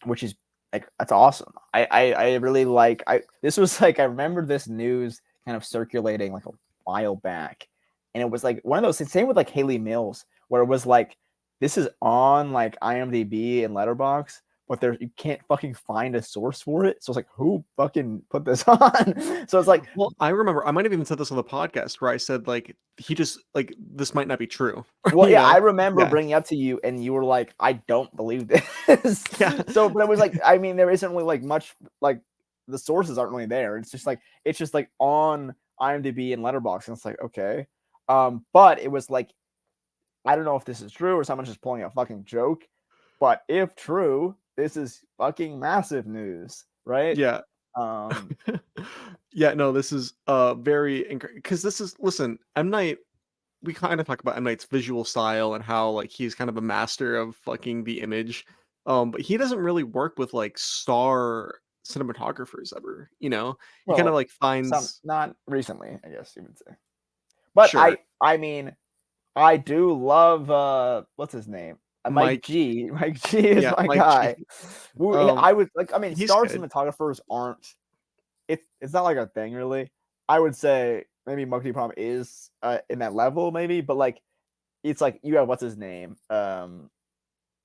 which is like that's awesome. I really like this was like I remember this news kind of circulating like a while back, and it was like one of those things. Same with like Haley Mills, where it was like this is on like IMDb and Letterboxd, but there you can't fucking find a source for it. So it's like who fucking put this on? So it's like Well, I remember I might have even said this on the podcast where I said like he just like this might not be true, well, you yeah, I know? remember Yeah, bringing it up to you, and you were like, "I don't believe this." yeah. So, but it was like, I mean, there isn't really like much like the sources aren't really there. It's just like on IMDb and Letterboxd, and it's like okay, but it was like I don't know if this is true or someone's just pulling a fucking joke, but if true, this is fucking massive news, right? Yeah. Um, Yeah, no, this is very because this is listen, M Night. We kind of talk about M Night's visual style and how like he's kind of a master of fucking the image. But he doesn't really work with like star cinematographers ever. He kind of well, like some finds not recently, I guess you would say, but sure I mean. I do love what's his name? Mike Mike. G. Mike G is Yeah, my Mike guy. G. I would like I mean He's star good. cinematographers aren't it's not like a thing really. I would say maybe Mukti Prom is in that level maybe, but like it's like you have what's his name?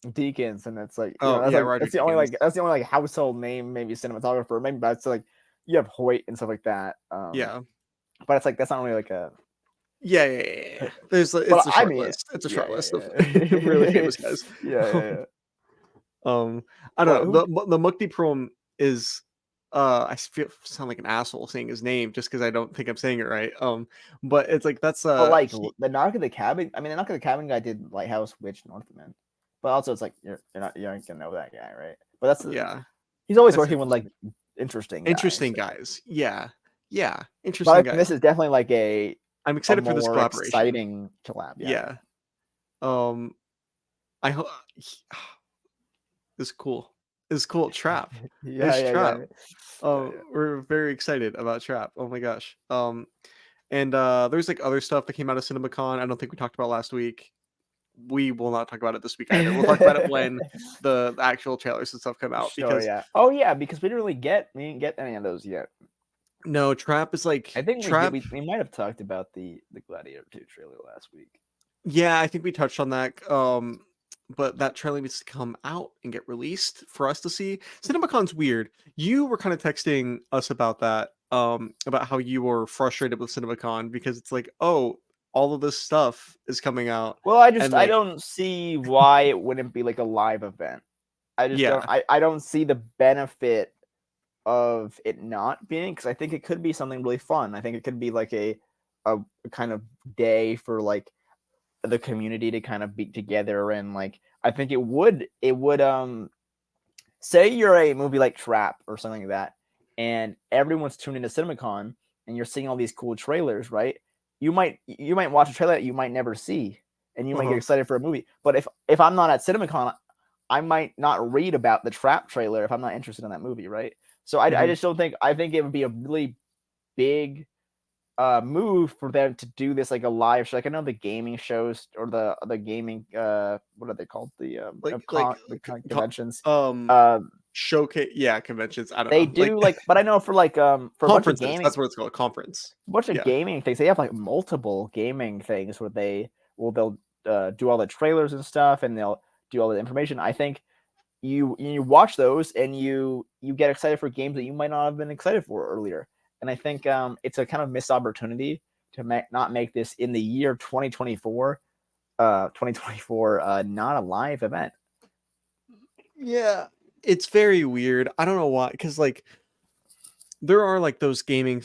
Deakins, and it's like Oh that's yeah, like Roger that's the only Deakins. like that's the only like household name maybe cinematographer. Maybe that's like you have Hoyt and stuff like that. Yeah. But it's like that's not really like a Yeah. but It's a I short mean list. It's a short list of yeah. really famous guys. Yeah. Um, I But don't who know. The Mukti Prom is I sound like an asshole saying his name just because I don't think I'm saying it right. But it's like that's but like the Knock at the Cabin, I mean the Knock at the Cabin guy did Lighthouse, Witch, Northman. But also it's like you're not gonna know that guy, right? But yeah, he's always that's working with like interesting. interesting guys. Interesting guys. Yeah. Yeah. But I Interesting think guys. this is definitely like I'm a excited for this more collaboration. exciting collab. Yeah. Yeah. Um I hope this is cool. This is cool. Trap. It's Trap. Yeah. We're very excited about Trap. Oh my gosh. And there's like other stuff that came out of CinemaCon. I don't think we talked about last week. We will not talk about it this week either. We'll talk about it when the actual trailers and stuff come out Sure, because yeah. Oh yeah, because we didn't get any of those yet. no, Trap is I like think we did Trap. we might have talked about the Gladiator 2 trailer last week. Yeah, I think we touched on that. But that trailer needs to come out and get released for us to see. CinemaCon's weird. You were kind of texting us about that, about how you were frustrated with CinemaCon because it's like, oh, all of this stuff is coming out, Well, and I like, don't see why it wouldn't be like a live event. I just don't yeah, I don't see the benefit of it not being because I think it could be something really fun. I think it could be like a kind of day for like the community to kind of be together and like I think it would say you're a movie like Trap or something like that, and everyone's tuned into CinemaCon and you're seeing all these cool trailers, right? You might watch a trailer that you might never see, and you might get uh-huh. excited for a movie. But if I'm not at CinemaCon, I might not read about the Trap trailer if I'm not interested in that movie, right? So I Hmm. just don't think I think it would be a really big move for them to do this like a live show. Like I know the gaming shows or the gaming what are they called Co- conventions um, uh showcase, yeah, conventions. I don't they know, like do like but I know for a conferences. That's what it's called, conference. bunch of Yeah. gaming things they have like multiple gaming things where they'll do all the trailers and stuff and they'll do all the information. I think you watch those and you get excited for games that you might not have been excited for earlier. And I think it's a kind of missed opportunity to not make this in the year 2024 not a live event. Yeah, it's very weird. I don't know why, because like there are like those gaming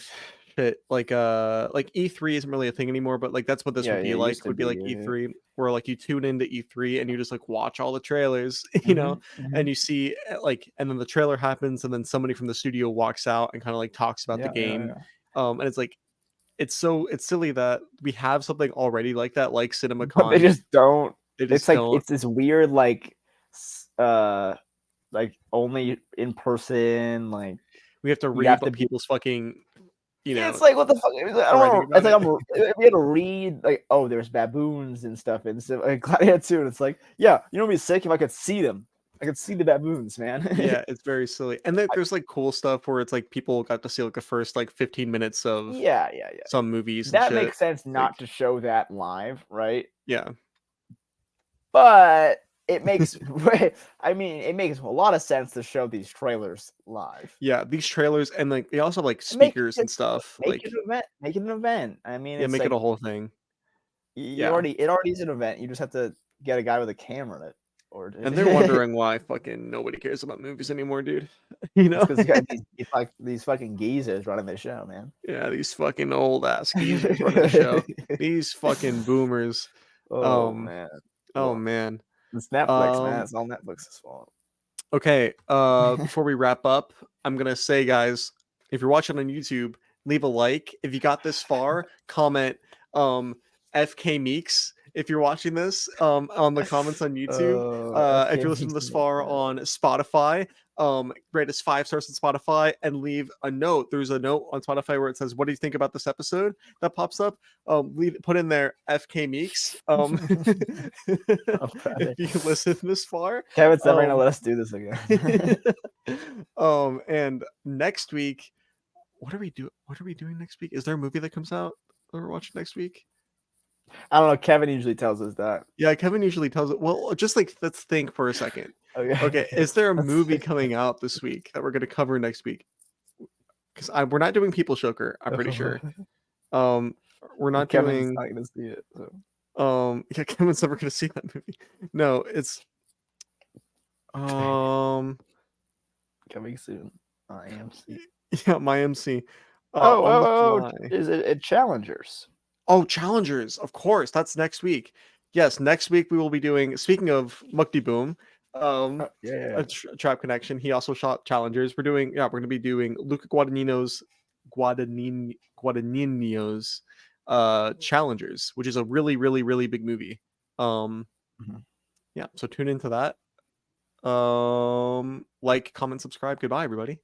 shit, like E3 isn't really a thing anymore, but like that's what this Yeah, would be it used like. to Would be be. like Yeah. E3, where like you tune into E3 and you just like watch all the trailers, Mm-hmm, and mm-hmm. you see like, and then the trailer happens, and then somebody from the studio walks out and kind of like talks about the Yeah, yeah, game, yeah. and it's like it's silly that we have something already like that, like But they CinemaCon. just don't. They It's just like don't. it's this weird like only in person, like We have to you read have to what be. people's fucking, Yeah, it's like what the fuck. I don't writing know. It's about like it. we had to read like, oh, there's baboons and stuff and stuff. Like Gladiator 2, and it's like, yeah, you know, what'd be sick if I could see them. I could see the baboons, man. Yeah, it's very silly. And then there's like cool stuff where it's like people got to see like the first like 15 minutes of Yeah, yeah, yeah. some movies and That shit. makes sense Like, not to show that live, right? yeah. But it makes, I mean, it makes a lot of sense to show these trailers live. Yeah, these trailers, and like they also have like Make speakers it and stuff. make it Like, an event. Make it an event. I mean, yeah, it's make it a like whole thing. you Yeah. already it already is an event. You just have to get a guy with a camera in it, or And they're wondering why fucking nobody cares about movies anymore, dude. You it's know? because you got these fucking geezers running the show, man. Yeah, these fucking old ass geezers running the show. These fucking boomers. Oh Um, man. oh Well, man. it's Netflix, man. Um, It's all Netflix's fault. Okay, before we wrap up, I'm gonna say, guys, if you're watching on YouTube, leave a like. If you got this far, comment FK Meeks if you're watching this on the comments on YouTube. If FK you're listening makes this me far mad. on Spotify, rate us 5 stars on Spotify and leave a note. There's a note on Spotify where it says, "What do you think about this episode?" That pops up. Put in there FK Meeks. Oh, If brother. you listen this far. Kevin's never gonna let us do this again. And next week, what are we doing next week? Is there a movie that comes out that we're watching next week? I don't know. Kevin usually tells us that. Yeah, Kevin usually tells it. Well, just like let's think for a second. Okay, Okay. is there a Let's movie see. coming out this week that we're going to cover next week? Because we're not doing People Choker, I'm pretty sure. Um, we're not Kevin's doing. not gonna see it. So. Yeah, Kevin's never going to see that movie. No, it's Coming soon. IMC. yeah, my MC. Oh, On the oh, oh! fly. Is it Challengers? Oh, Challengers, of course. That's next week. Yes, next week we will be doing. Speaking of Mukti Boom, Yeah. a Trap Connection. He also shot Challengers. We're doing. Yeah, we're gonna be doing Luca Guadagnino's Challengers, which is a really, really, really big movie. Mhm. Yeah. So tune into that. Like, comment, subscribe. Goodbye, everybody.